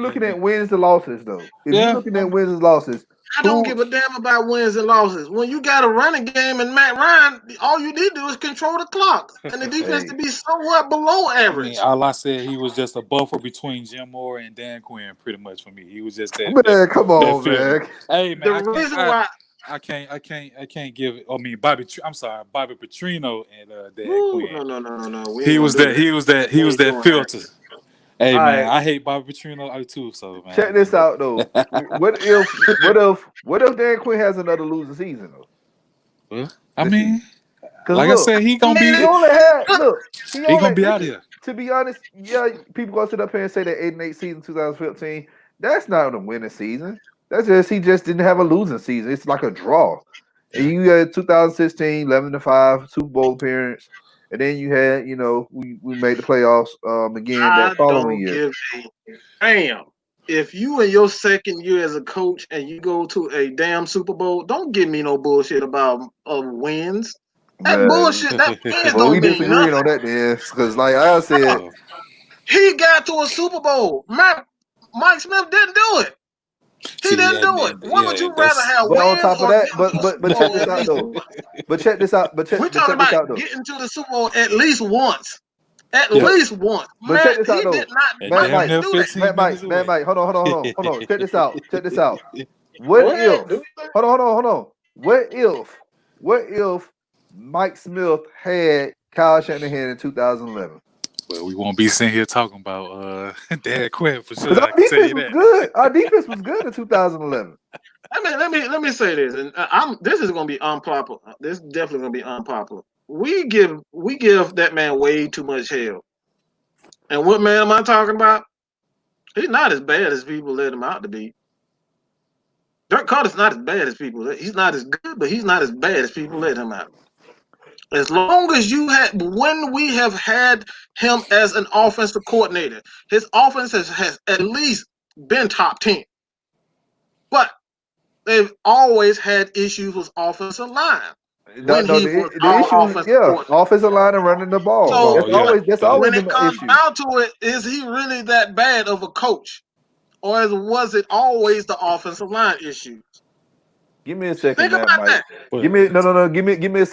Speaker 4: looking
Speaker 3: Jacksonville
Speaker 4: at wins and losses though, if
Speaker 3: Yeah,
Speaker 4: you're looking at wins and losses,
Speaker 2: I don't give a damn about wins and losses. When you got a running game and Matt Ryan, all you need to do is control the clock and the defense to be somewhat below
Speaker 3: I
Speaker 2: average.
Speaker 3: mean, all I said, he was just a buffer between Jim Moore and Dan Quinn, pretty much for me. He was just that.
Speaker 4: Man, come on,
Speaker 3: filter.
Speaker 4: man.
Speaker 3: Hey,
Speaker 2: The
Speaker 3: man,
Speaker 2: reason why.
Speaker 3: I can't give. I mean, I'm sorry, Bobby Petrino and Dan
Speaker 2: Ooh,
Speaker 3: Quinn.
Speaker 2: no. We
Speaker 3: He
Speaker 2: ain't
Speaker 3: was
Speaker 2: gonna do
Speaker 3: that. He was that. He
Speaker 2: We
Speaker 3: was
Speaker 2: ain't
Speaker 3: that
Speaker 2: doing
Speaker 3: filter. Hey,
Speaker 4: All
Speaker 3: man,
Speaker 4: right.
Speaker 3: I hate Bobby Petrino too. So, man,
Speaker 4: Check this out though. What if Dan Quinn has another losing season though?
Speaker 3: Well, I
Speaker 4: This
Speaker 3: mean,
Speaker 4: Because
Speaker 3: like I said, he gonna
Speaker 4: he
Speaker 3: be.
Speaker 4: only had he
Speaker 3: He gonna
Speaker 4: only
Speaker 3: be out here.
Speaker 4: To be honest, yeah, people gonna sit up here and say that 8-8 season 2015. That's not a winning season. That's just he just didn't have a losing season. It's like a draw. And you had 2016, 11-5, Super Bowl appearance, and then you had, we made the playoffs again that
Speaker 2: I
Speaker 4: following
Speaker 2: don't
Speaker 4: year.
Speaker 2: give a damn. If you in your second year as a coach and you go to a damn Super Bowl, don't give me no bullshit about wins. That
Speaker 4: Man,
Speaker 2: bullshit, that wins
Speaker 4: well, we
Speaker 2: don't mean
Speaker 4: disagreeing on
Speaker 2: nothing.
Speaker 4: that then, because like I said,
Speaker 2: He got to a Super Bowl. Mike Smith didn't do it. He didn't do it. What would you rather have,
Speaker 4: but on
Speaker 2: wins
Speaker 4: top of
Speaker 2: or
Speaker 4: that,
Speaker 2: get to a Super
Speaker 4: but check
Speaker 2: Bowl
Speaker 4: this
Speaker 2: at
Speaker 4: out
Speaker 2: least
Speaker 4: though.
Speaker 2: once?
Speaker 4: But check this out.
Speaker 2: We're talking
Speaker 4: check this
Speaker 2: about
Speaker 4: out though.
Speaker 2: getting to the Super Bowl at least once. At least once.
Speaker 4: But check this out
Speaker 2: He
Speaker 4: though.
Speaker 2: did not.
Speaker 4: Matt
Speaker 2: Mike
Speaker 4: Mike,
Speaker 2: didn't do that.
Speaker 4: Matt Mike, hold on. Check this out. What
Speaker 2: Go ahead,
Speaker 4: if? Hold on. What if Mike Smith had Kyle Shanahan in 2011?
Speaker 3: Well, we won't be sitting here talking about Dan Quinn for sure.
Speaker 4: Because
Speaker 3: I can tell you that.
Speaker 4: good. Our defense was good in 2011.
Speaker 2: Let me say this, and this is going to be unpopular. This is definitely going to be unpopular. We give that man way too much hell. And what man am I talking about? He's not as bad as people let him out to be. Dirk Carter's not as bad as people. He's not as good, but he's not as bad as people let him out. As long as when we have had him as an offensive coordinator, his offense has at least been top 10. But they've always had issues with offensive line.
Speaker 4: Offensive line and running the ball.
Speaker 2: So
Speaker 4: that's always
Speaker 2: when
Speaker 4: been
Speaker 2: it comes
Speaker 4: issue.
Speaker 2: down to it, is he really that bad of a coach, or was it always the offensive line issues?
Speaker 4: Give me a second.
Speaker 2: Think about that.
Speaker 4: Give me a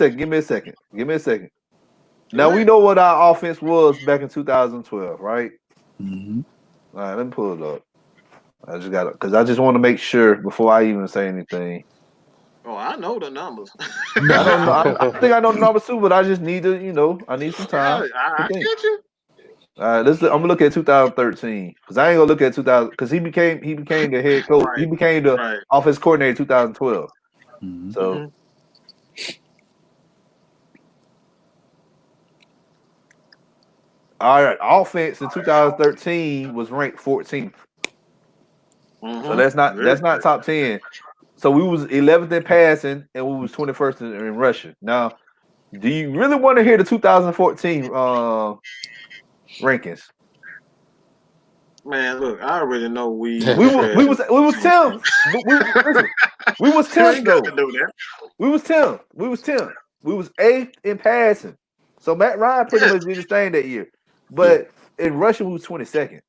Speaker 4: second. Now we know what our offense was back in 2012, right?
Speaker 3: Mm-hmm.
Speaker 4: All right, let me pull it up. I just want to make sure before I even say anything.
Speaker 2: Oh, I know the numbers.
Speaker 4: I think I know the numbers too, but I just need to, I need some time.
Speaker 2: I get you.
Speaker 4: All right, I'm gonna look at 2013 because I ain't gonna look at 2000 because he became the head coach. Right. He became the offense coordinator in 2012.
Speaker 3: Mm-hmm.
Speaker 4: So. All right, offense in 2013 was ranked 14th. Mm-hmm. So that's not top 10. So we was 11th in passing and we was 21st in rushing. Now, do you really want to hear the 2014 rankings?
Speaker 2: Man, look, I already know we was
Speaker 4: 10th. We was 10th though. We was 10th. We was 8th in passing. So Matt Ryan pretty much did his thing that year. But in rushing, we was 22nd.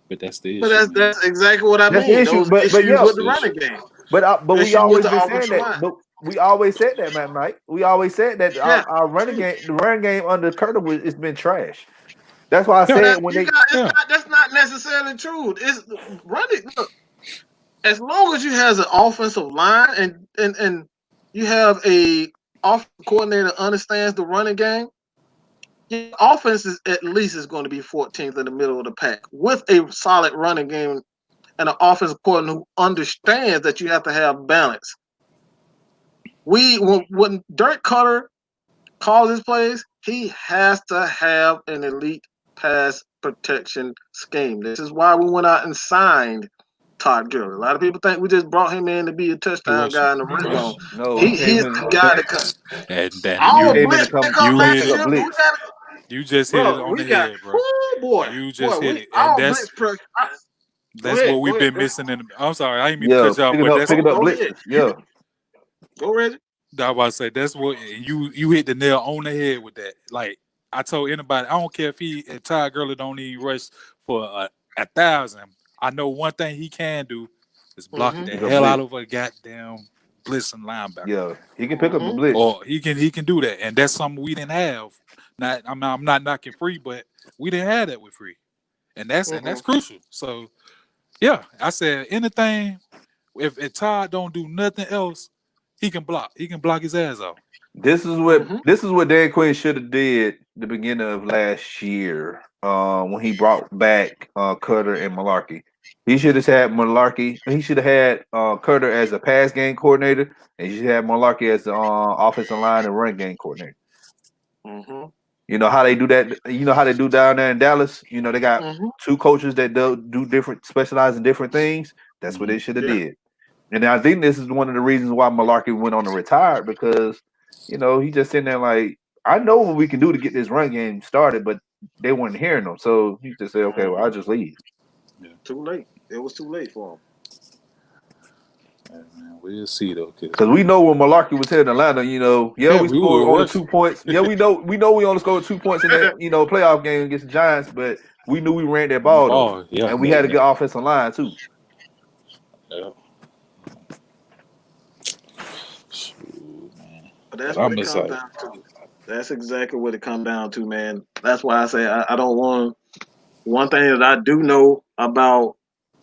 Speaker 3: But that's the issue.
Speaker 2: But that's exactly what I mean.
Speaker 4: The issue. But yeah,
Speaker 2: with the running game.
Speaker 4: But we always been saying that. But we always said that, man, Mike. We always said that our running game, the running game under Curtis, it's been trash. That's why I said
Speaker 2: that's not necessarily true. It's running. Look, as long as you have an offensive line and you have a offensive coordinator understands the running game, your offense at least is going to be 14th in the middle of the pack with a solid running game and an offensive coordinator who understands that you have to have balance. When Dirk Cutter calls his plays, he has to have an elite pass protection scheme. This is why we went out and signed Todd Gurley. A lot of people think we just brought him in to be a touchdown guy in the red zone.
Speaker 4: No,
Speaker 2: he's the guy that comes.
Speaker 3: You just hit it on the head, bro.
Speaker 2: Oh boy,
Speaker 3: you just hit it, and that's what we've been missing. I'm sorry, I didn't mean to cut you off, but that's
Speaker 2: Go, Reggie.
Speaker 3: I was about to say that's what you hit the nail on the head with that. Like I told anybody, I don't care if Todd Gurley don't even rush for 1,000. I know one thing he can do. is blocking the
Speaker 4: Pick up
Speaker 3: hell out
Speaker 4: blitz.
Speaker 3: of a goddamn blitzing linebacker.
Speaker 4: Yeah, he can pick up the
Speaker 2: Mhm.
Speaker 4: blitz.
Speaker 3: Or he can do that, and that's something we didn't have. I'm not knocking Free, but we didn't have that with Free, and that's crucial. So yeah, I said anything. If Todd don't do nothing else, he can block. He can block his ass off.
Speaker 4: This is what Dan Quinn should have did the beginning of last year. When he brought back Cutter and Malarkey. He should have had Malarkey. He should have had Cutter as a pass game coordinator, and he should have Malarkey as the offensive line and run game coordinator.
Speaker 2: Mhm.
Speaker 4: You know how they do that. You know how they do down there in Dallas. You know they got
Speaker 2: Mhm.
Speaker 4: two coaches that do different, specialize in different things. That's what they should have
Speaker 2: Yeah.
Speaker 4: did. And I think this is one of the reasons why Malarkey went on to retire because he just sitting there like I know what we can do to get this run game started, but they weren't hearing them. So he just said, okay, well I'll just leave.
Speaker 3: Yeah,
Speaker 2: Too late. It was too late for him.
Speaker 3: man, we'll see though.
Speaker 4: Because we know when Malarkey was here in Atlanta,
Speaker 3: Yeah,
Speaker 4: we
Speaker 3: we
Speaker 4: scored
Speaker 3: were
Speaker 4: only
Speaker 3: rushing.
Speaker 4: 2 points. Yeah, we know we only scored 2 points in that playoff game against the Giants, but we knew we ran that ball though,
Speaker 3: Oh yeah,
Speaker 4: and we had a good offensive line too.
Speaker 3: yeah. Shoot, man.
Speaker 2: But that's
Speaker 3: But
Speaker 2: what
Speaker 3: I'm
Speaker 2: it comes
Speaker 3: excited.
Speaker 2: down to. That's exactly what it comes down to, man. That's why I say I don't want. One thing that I do know about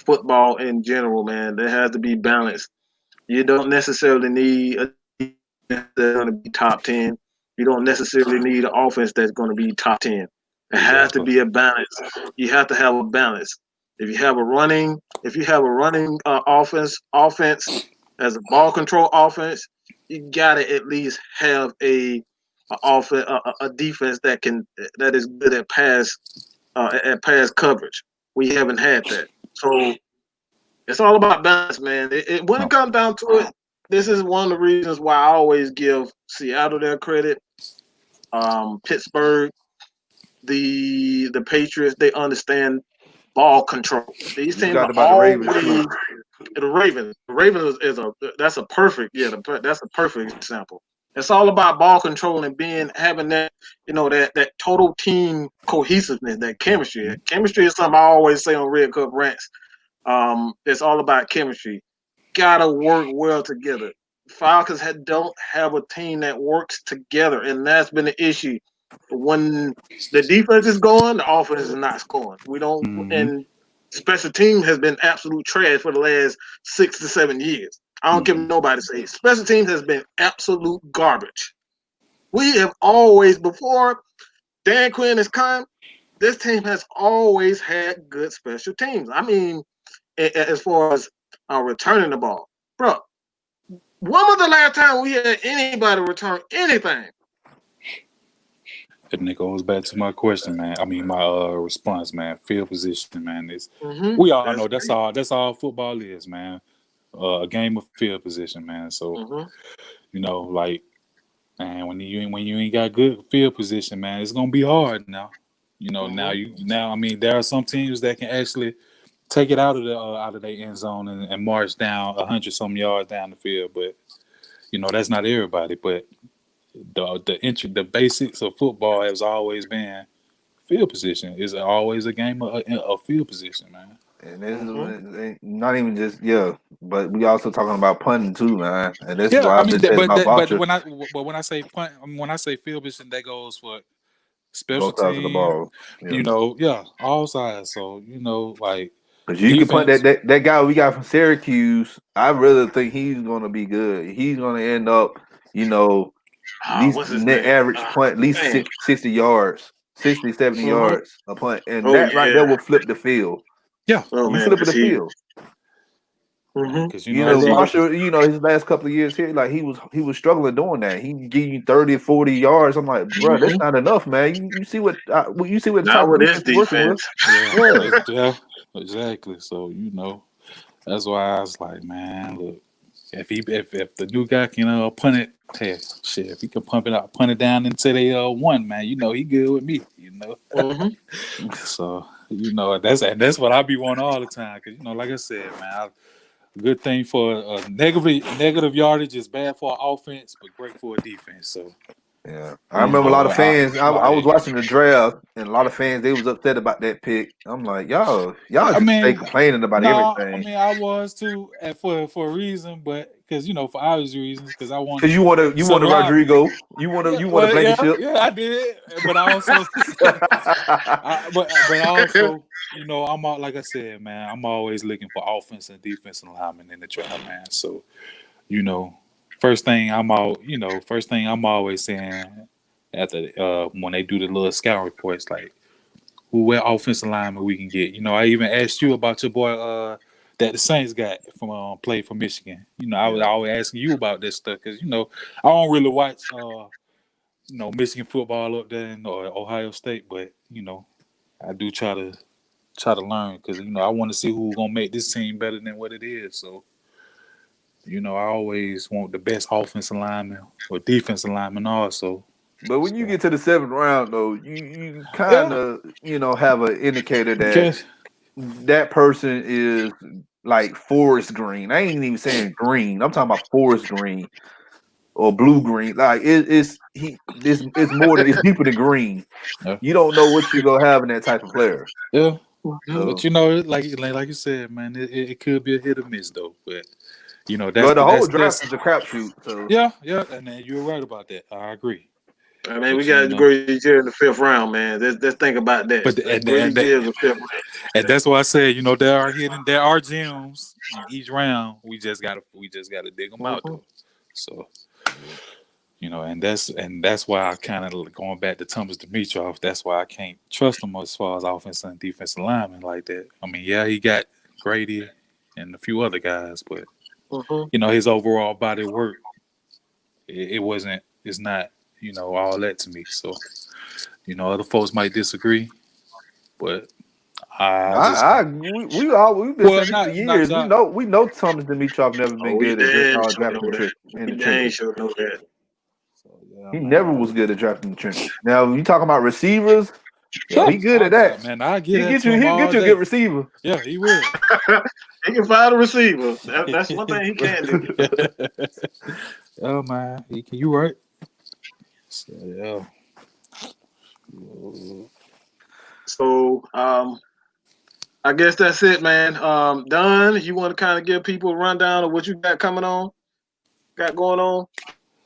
Speaker 2: football in general, man, there has to be balance. You don't necessarily need a defense that's going to be top 10. You don't necessarily need an offense that's going to be top 10. It has to
Speaker 3: Exactly.
Speaker 2: be a balance. You have to have a balance. If you have a running offense as a ball control offense, you got to at least have a defense that is good at pass coverage. We haven't had that, so it's all about balance, man. When it
Speaker 3: No.
Speaker 2: comes down to it, this is one of the reasons why I always give Seattle their credit. Pittsburgh, the Patriots, they understand ball control. These
Speaker 4: You
Speaker 2: teams
Speaker 4: forgot
Speaker 2: are
Speaker 4: about the Ravens too.
Speaker 2: always the Ravens. The Ravens that's a perfect that's a perfect example. It's all about ball control and having that that total team cohesiveness, that chemistry. Chemistry is something I always say on Red Cup Rants. It's all about chemistry. Gotta work well together. Falcons don't have a team that works together, and that's been the issue. When the defense is going, the offense is not scoring. We don't,
Speaker 3: Mm-hmm.
Speaker 2: and special team has been absolute trash for the last 6 to 7 years. I don't care what nobody says. Special teams has been absolute garbage. We have always, before Dan Quinn has come, this team has always had good special teams. I mean, as far as returning the ball, bro. When was the last time we had anybody return anything?
Speaker 3: And it goes back to my question, man. I mean, my response, man. Field position, man. Is
Speaker 2: Mm-hmm.
Speaker 3: we all know that's all football is, man. A game of field position, man. So like, man, when you ain't got good field position, man, it's gonna be hard now. Now I mean, there are some teams that can actually take it out of their end zone and march down 100 some yards down the field, but that's not everybody. But the basics of football has always been field position. It's always a game of field position, man.
Speaker 4: And this is not even just but we also talking about punting too, man. And this is
Speaker 3: Yeah,
Speaker 4: why
Speaker 3: I
Speaker 4: I've
Speaker 3: mean,
Speaker 4: been saying about
Speaker 3: but
Speaker 4: Voucher
Speaker 3: when I say punt, I mean, when I say field position, that goes for special
Speaker 4: both sides of the
Speaker 3: team.
Speaker 4: ball. Yeah.
Speaker 3: All sides. So like
Speaker 4: Because you can punt
Speaker 3: defense.
Speaker 4: that guy we got from Syracuse. I really think he's going to be good. He's going to end up, at least
Speaker 2: What's his
Speaker 4: net
Speaker 2: name?
Speaker 4: average punt at least
Speaker 2: Man.
Speaker 4: 60 yards, 60, 70
Speaker 2: Mm-hmm.
Speaker 4: yards a punt. And
Speaker 2: Oh
Speaker 4: that right there
Speaker 2: yeah.
Speaker 4: will flip the field.
Speaker 3: Yeah,
Speaker 2: Oh
Speaker 4: You
Speaker 2: man,
Speaker 4: flip
Speaker 2: is
Speaker 4: the
Speaker 2: he?
Speaker 4: field.
Speaker 2: Mm-hmm.
Speaker 3: because
Speaker 4: Marshall, his last couple of years here, like he was struggling doing that. He give you 30, 40 yards. I'm like, bro, that's not enough, man. You see what the
Speaker 2: Not
Speaker 4: type of
Speaker 2: with his
Speaker 4: defense you're working with.
Speaker 2: defense.
Speaker 3: yeah, exactly. So that's why I was like, man, look, if the new guy can punt it, hey, shit, if he can punt it down into they one, man, he good with me,
Speaker 2: Mm-hmm.
Speaker 3: So that's what I be wanting all the time, because like I said, man, good thing for negative yardage is bad for offense, but great for a defense. So
Speaker 4: Yeah, I remember a lot of fans. I was watching the draft, and a lot of fans they was upset about that pick. I'm like, y'all
Speaker 3: I
Speaker 4: just stay
Speaker 3: mean,
Speaker 4: complaining about
Speaker 3: no, I
Speaker 4: everything
Speaker 3: mean I was too for a reason, but because for obvious reasons, because I wanted
Speaker 4: because you want
Speaker 3: some
Speaker 4: to
Speaker 3: linemen.
Speaker 4: Rodrigo, you
Speaker 3: Yeah,
Speaker 4: want to
Speaker 3: well,
Speaker 4: Blankenship.
Speaker 3: yeah, I did, but I also, but also, I'm all, like I said, man, I'm always looking for offense and defensive linemen in the draft, man. So, you know, first thing I'm always saying after when they do the little scout reports, like where offensive lineman we can get. I even asked you about your boy that the Saints got from played for Michigan. I was always asking you about this stuff because I don't really watch Michigan football up there in Ohio State, but I do try to learn because I want to see who's gonna make this team better than what it is. So I always want the best offensive lineman or defensive lineman also.
Speaker 4: But when you get to the 7th round, though, you kind
Speaker 3: Yeah,
Speaker 4: of have an indicator that
Speaker 3: because
Speaker 4: that person is like forest green. I ain't even saying green. I'm talking about forest green or blue green. Like it's more than it's deeper than green.
Speaker 3: yeah,
Speaker 4: You don't know what you're gonna have in that type of player.
Speaker 3: yeah.
Speaker 4: So,
Speaker 3: But like you said, man, it could be a hit or miss though. But
Speaker 4: but the whole draft is a crapshoot. So
Speaker 3: yeah, and then you're right about that. I agree.
Speaker 2: I mean, we
Speaker 3: But
Speaker 2: got Reggie in the 5th round, man. Let's think about that.
Speaker 3: but
Speaker 2: Reggie is the 5th round.
Speaker 3: and that's why I said, there are gems in each round. We just gotta dig them out though. So and that's why I kind of going back to Thomas Dimitroff. That's why I can't trust him as far as offensive and defensive linemen like that. I mean, yeah, he got Grady and a few other guys, but his overall body of work, it wasn't. It's not. All that to me. So other folks might disagree, but
Speaker 4: we've been saying this for years. We know Thomas Dimitrov never been
Speaker 2: Oh, we
Speaker 4: good at
Speaker 2: damn sure
Speaker 4: drafting
Speaker 2: know that.
Speaker 4: in
Speaker 2: We
Speaker 4: the
Speaker 2: damn
Speaker 4: trenches.
Speaker 2: sure know that.
Speaker 3: So, yeah,
Speaker 4: He
Speaker 3: man,
Speaker 4: never was good at drafting the trenches. Now you talking about receivers?
Speaker 3: yeah,
Speaker 4: He good at that.
Speaker 3: man, I get
Speaker 4: He'll
Speaker 3: that
Speaker 4: get
Speaker 3: to
Speaker 4: you.
Speaker 3: him
Speaker 4: He'll
Speaker 3: all
Speaker 4: get you a
Speaker 3: day.
Speaker 4: good receiver.
Speaker 3: Yeah, he will.
Speaker 2: He can find a receiver. That's one thing he can do.
Speaker 3: Oh man, you right. So, yeah.
Speaker 2: So, I guess that's it, man. Don, you want to kind of give people a rundown of what you got going on?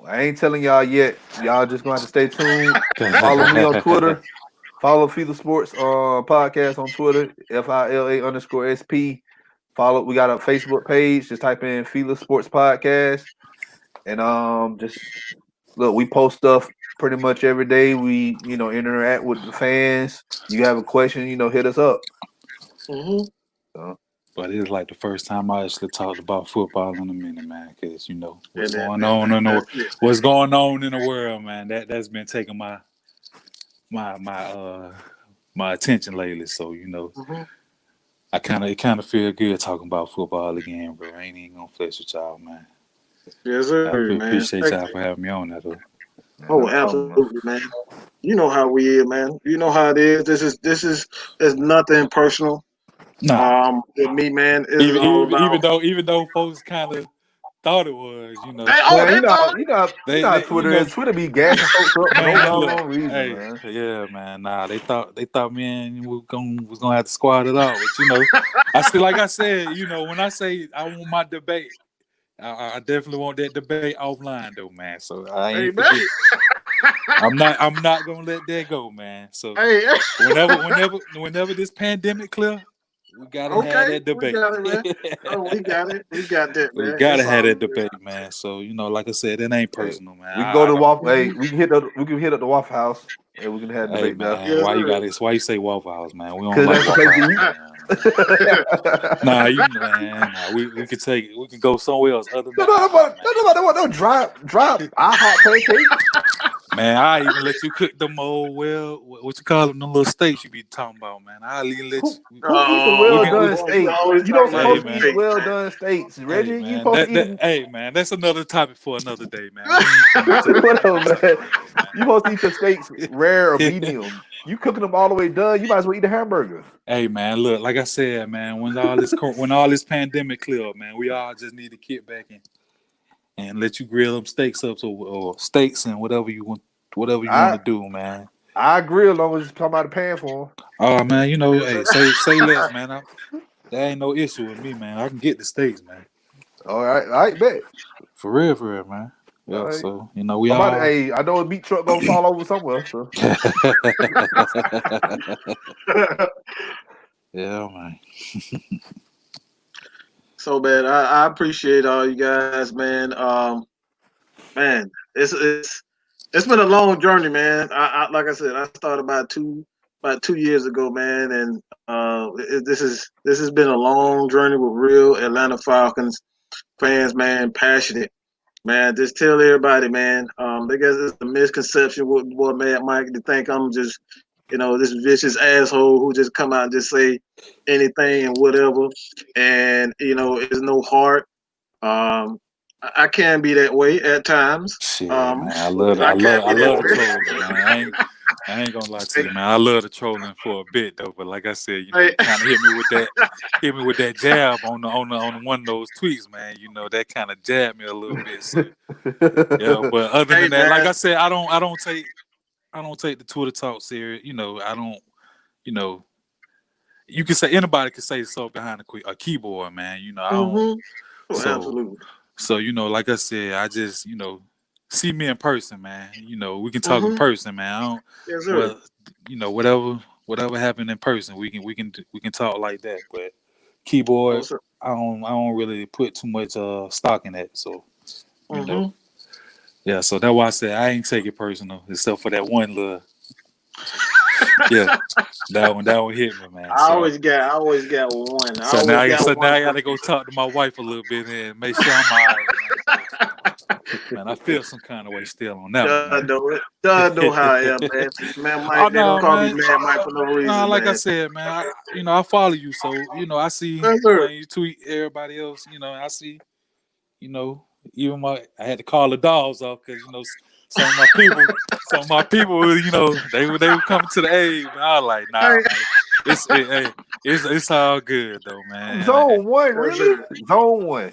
Speaker 4: I ain't telling y'all yet. Y'all just gonna have to stay tuned. Follow me on Twitter. Follow Fila Sports podcast on Twitter. FILA_SP. Follow. We got a Facebook page. Just type in Fila Sports Podcast, and just look. We post stuff pretty much every day. We interact with the fans. You have a question, hit us up. So.
Speaker 3: But it's like the first time I actually talked about football in a minute, man. Because what's going on in the world, man. That's been taking my attention lately. So it kind of feel good talking about football again, bro. I ain't even gonna flex with y'all, man.
Speaker 2: Yes, sir,
Speaker 3: I
Speaker 2: man.
Speaker 3: appreciate y'all for having me on that, though.
Speaker 2: Oh, absolutely, man. You know how we is, man. You know how it is. This is nothing personal.
Speaker 3: Nah.
Speaker 2: With me, man, it's all about.
Speaker 3: Even though folks kind of thought it was,
Speaker 4: Man, you know how Twitter is. Twitter be gassing folks up for no doggone reason,
Speaker 3: hey,
Speaker 4: man.
Speaker 3: Yeah, man. Nah, they thought, man, we was gonna have to squat it out. But like I said, when I say I want my debate, I definitely want that debate offline though, man. So I ain't forget. I'm not gonna let that go, man. So whenever this pandemic clear, we gotta have that debate.
Speaker 2: We got it, man. We got it. We got that, man.
Speaker 3: We gotta have that debate, man. So like I said, it ain't personal, man.
Speaker 4: We can go to Waffle. Hey, we can hit up the Waffle House, and we can have a debate
Speaker 3: man,
Speaker 4: there.
Speaker 3: Why you say Waffle House, man? We don't like Waffle House. We can go somewhere else other than
Speaker 4: no drop IHOP pancake.
Speaker 3: Man, I even let you cook them old what you call them little steaks you be talking about, man. I'll even let you.
Speaker 4: Who eats a well done steak? You don't supposed to eat well done steaks, Reggie.
Speaker 3: Hey, man,
Speaker 4: you supposed to eat.
Speaker 3: Hey man, that's another topic for another day, man.
Speaker 4: Whatever, man. You supposed to eat your steaks rare or medium. You cooking them all the way done. You might as well eat a hamburger.
Speaker 3: Hey man, look, like I said, man, when all this pandemic clear up, man, we all just need to kick back and let you grill them steaks up or steaks and whatever you want whatever you want
Speaker 4: I
Speaker 3: to do, man.
Speaker 4: I agree as long as it's come out of pan for him.
Speaker 3: Oh man,
Speaker 2: Yes,
Speaker 3: hey,
Speaker 2: sir.
Speaker 3: say less, man. That ain't no issue with me, man. I can get the steaks, man.
Speaker 4: All right, bet.
Speaker 3: For real, man.
Speaker 4: All
Speaker 3: Yeah,
Speaker 4: right.
Speaker 3: so we
Speaker 4: I'm about to,
Speaker 3: all.
Speaker 4: hey, I know a meat truck gonna fall over somewhere. So
Speaker 3: Yeah, man.
Speaker 2: So, man, I appreciate all you guys, man. Man, it's been a long journey, man. Like I said, I started about 2 years ago, man, and this has been a long journey with real Atlanta Falcons fans, man, passionate. Man, just tell everybody, man. I guess it's a misconception with boy Mad Mike to think I'm just, this vicious asshole who just come out and just say anything and whatever, and it's no heart. Um, I can be that way at times.
Speaker 3: Shit, man.
Speaker 2: I can
Speaker 3: I
Speaker 2: be
Speaker 3: love
Speaker 2: that
Speaker 3: the trolling, man. I ain't gonna lie to you, man. I love the trolling for a bit though, but like I said,
Speaker 2: way.
Speaker 3: you kind of hit me with that jab on one of those tweets, man. That kind of jabbed me a little bit. So yeah, but other
Speaker 2: Hey,
Speaker 3: than that, like
Speaker 2: man.
Speaker 3: I said, I don't take the Twitter talk serious. I don't. You know, you can say anybody can say something behind a keyboard, man. I don't.
Speaker 2: Mm-hmm. Oh,
Speaker 3: So
Speaker 2: absolutely.
Speaker 3: so like I said, I just see me in person, man. We can talk in
Speaker 2: Mm-hmm.
Speaker 3: person, man. I don't.
Speaker 2: Yes, sir.
Speaker 3: Well, whatever happened in person, we can talk like that. But
Speaker 2: Oh,
Speaker 3: keyboard,
Speaker 2: sir.
Speaker 3: I don't really put too much stock in that. So you know,
Speaker 2: Mm-hmm.
Speaker 3: yeah. So that's why I said I ain't take it personal, except for that one little. Yeah, that one hit me, man.
Speaker 2: I always got one. I
Speaker 3: So now
Speaker 2: always
Speaker 3: I
Speaker 2: got
Speaker 3: so now
Speaker 2: one
Speaker 3: I
Speaker 2: for
Speaker 3: gotta go
Speaker 2: you.
Speaker 3: talk to my wife a little bit and make sure I'm all right, man. Man, I feel some kind of way still on that one,
Speaker 2: Done
Speaker 3: man.
Speaker 2: know it. Done know how I am, man. Man,
Speaker 3: Oh
Speaker 2: Mike, they don't
Speaker 3: no,
Speaker 2: call me
Speaker 3: man.
Speaker 2: Mad Mike for no
Speaker 3: No,
Speaker 2: reason,
Speaker 3: like I
Speaker 2: man.
Speaker 3: said, man. I follow you, so I see
Speaker 2: Yes, sir.
Speaker 3: when you tweet everybody else. I see. You know, even I had to call the dogs off because some of my people, they were coming to the aid, man. I was like, nah,
Speaker 2: Hey,
Speaker 3: man. It's all good though, man.
Speaker 4: Zone one,
Speaker 2: yes,
Speaker 4: really?
Speaker 2: sir.
Speaker 4: Zone one.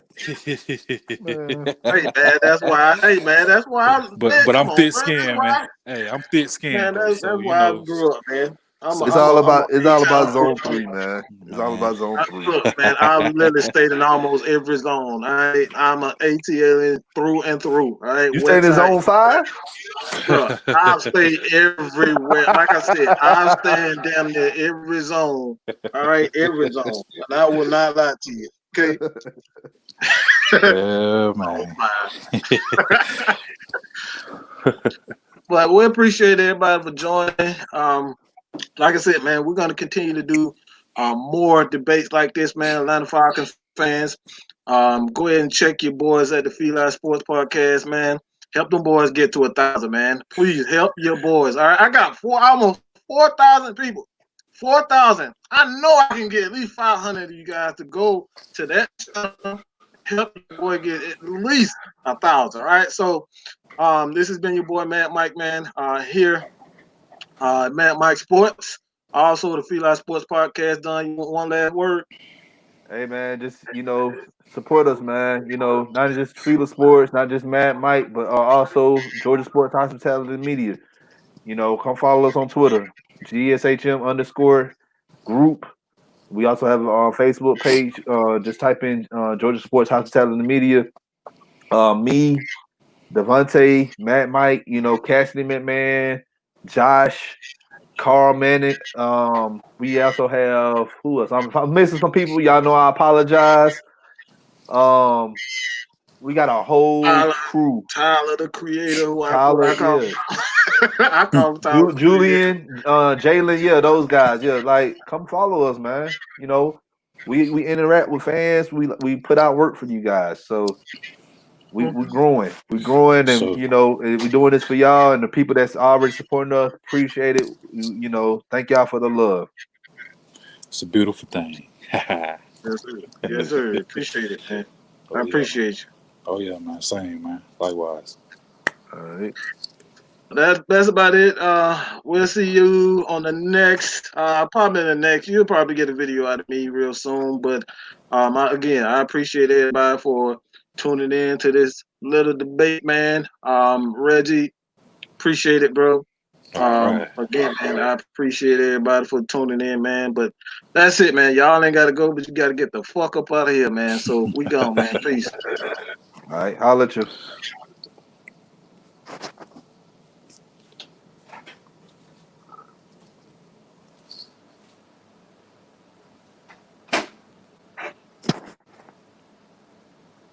Speaker 4: Man.
Speaker 2: Hey, man, that's why. Hey, man, that's why. Man,
Speaker 3: but
Speaker 2: come
Speaker 3: I'm
Speaker 2: on,
Speaker 3: thick
Speaker 2: man. That's
Speaker 3: skinned, man.
Speaker 2: why.
Speaker 3: Hey, I'm thick skinned
Speaker 2: Man,
Speaker 3: though, so
Speaker 2: that's why I grew up, man. I'm a
Speaker 3: so
Speaker 4: It's
Speaker 2: I'm a
Speaker 4: all
Speaker 2: I'm a
Speaker 4: about
Speaker 2: big town
Speaker 4: zone
Speaker 2: football.
Speaker 4: three, man. It's all
Speaker 3: man.
Speaker 4: about zone three.
Speaker 2: Look, man, I literally stayed in almost every zone. I'm a ATL through and through. All right,
Speaker 4: You staying in
Speaker 2: West side,
Speaker 4: zone five?
Speaker 2: bro. I've stayed everywhere. Like I said, I've stayed damn near every zone. All right, every zone, and I will not lie to you. Okay.
Speaker 3: Yeah,
Speaker 2: Oh
Speaker 3: man.
Speaker 2: my. But we appreciate everybody for joining. Like I said, man, we're gonna continue to do more debates like this, man. Atlanta Falcons fans, go ahead and check your boys at the Feli Sports Podcast, man. Help them boys get to 1,000, man. Please help your boys. All right, I got almost 4,000 people. 4,000. I know I can get at least 500 of you guys to go to that channel. Help your boy get at least 1,000. All right, so this has been your boy Matt Mike, man. Here, Matt Mike Sports. Also, the Feli Sports Podcast. Done. You want one last word?
Speaker 4: Hey man, just support us, man. Not just Fila Sports, not just Mad Mike, but also Georgia Sports Hospitality Media. Come follow us on Twitter, GSHM underscore group. We also have our Facebook page. Just type in Georgia Sports Hospitality Media. Me, Devontae, Matt Mike, Cassidy McMahon, Josh, Carl Manning. We also have who else? If I'm missing some people, y'all know I apologize. We got a whole
Speaker 2: Tyler,
Speaker 4: crew.
Speaker 2: Tyler, the creator, who
Speaker 4: Tyler,
Speaker 2: I call,
Speaker 4: yeah.
Speaker 2: I call him Tyler, the creator.
Speaker 4: Julian, Jalen, yeah, those guys, yeah. Like, come follow us, man. We interact with fans. We put out work for you guys. So we growing. We growing, and
Speaker 3: so
Speaker 4: we doing this for y'all and the people that's already supporting us. Appreciate it. Thank y'all for the love.
Speaker 3: it's a beautiful thing.
Speaker 2: Yes, sir. Yes, sir. Appreciate it, man. I
Speaker 3: Oh yeah, man.
Speaker 2: appreciate you.
Speaker 3: Oh yeah, man. Same, man. Likewise.
Speaker 4: All right.
Speaker 2: That's about it. We'll see you on the next. Probably the next. You'll probably get a video out of me real soon. But I appreciate everybody for tuning in to this little debate, man. Reggie, appreciate it, bro.
Speaker 3: All right.
Speaker 2: Again, man, I appreciate everybody for tuning in, man. But that's it, man. Y'all ain't gotta go, but you gotta get the fuck up out of here, man. So we gone, man. Peace.
Speaker 4: All right, holla at you.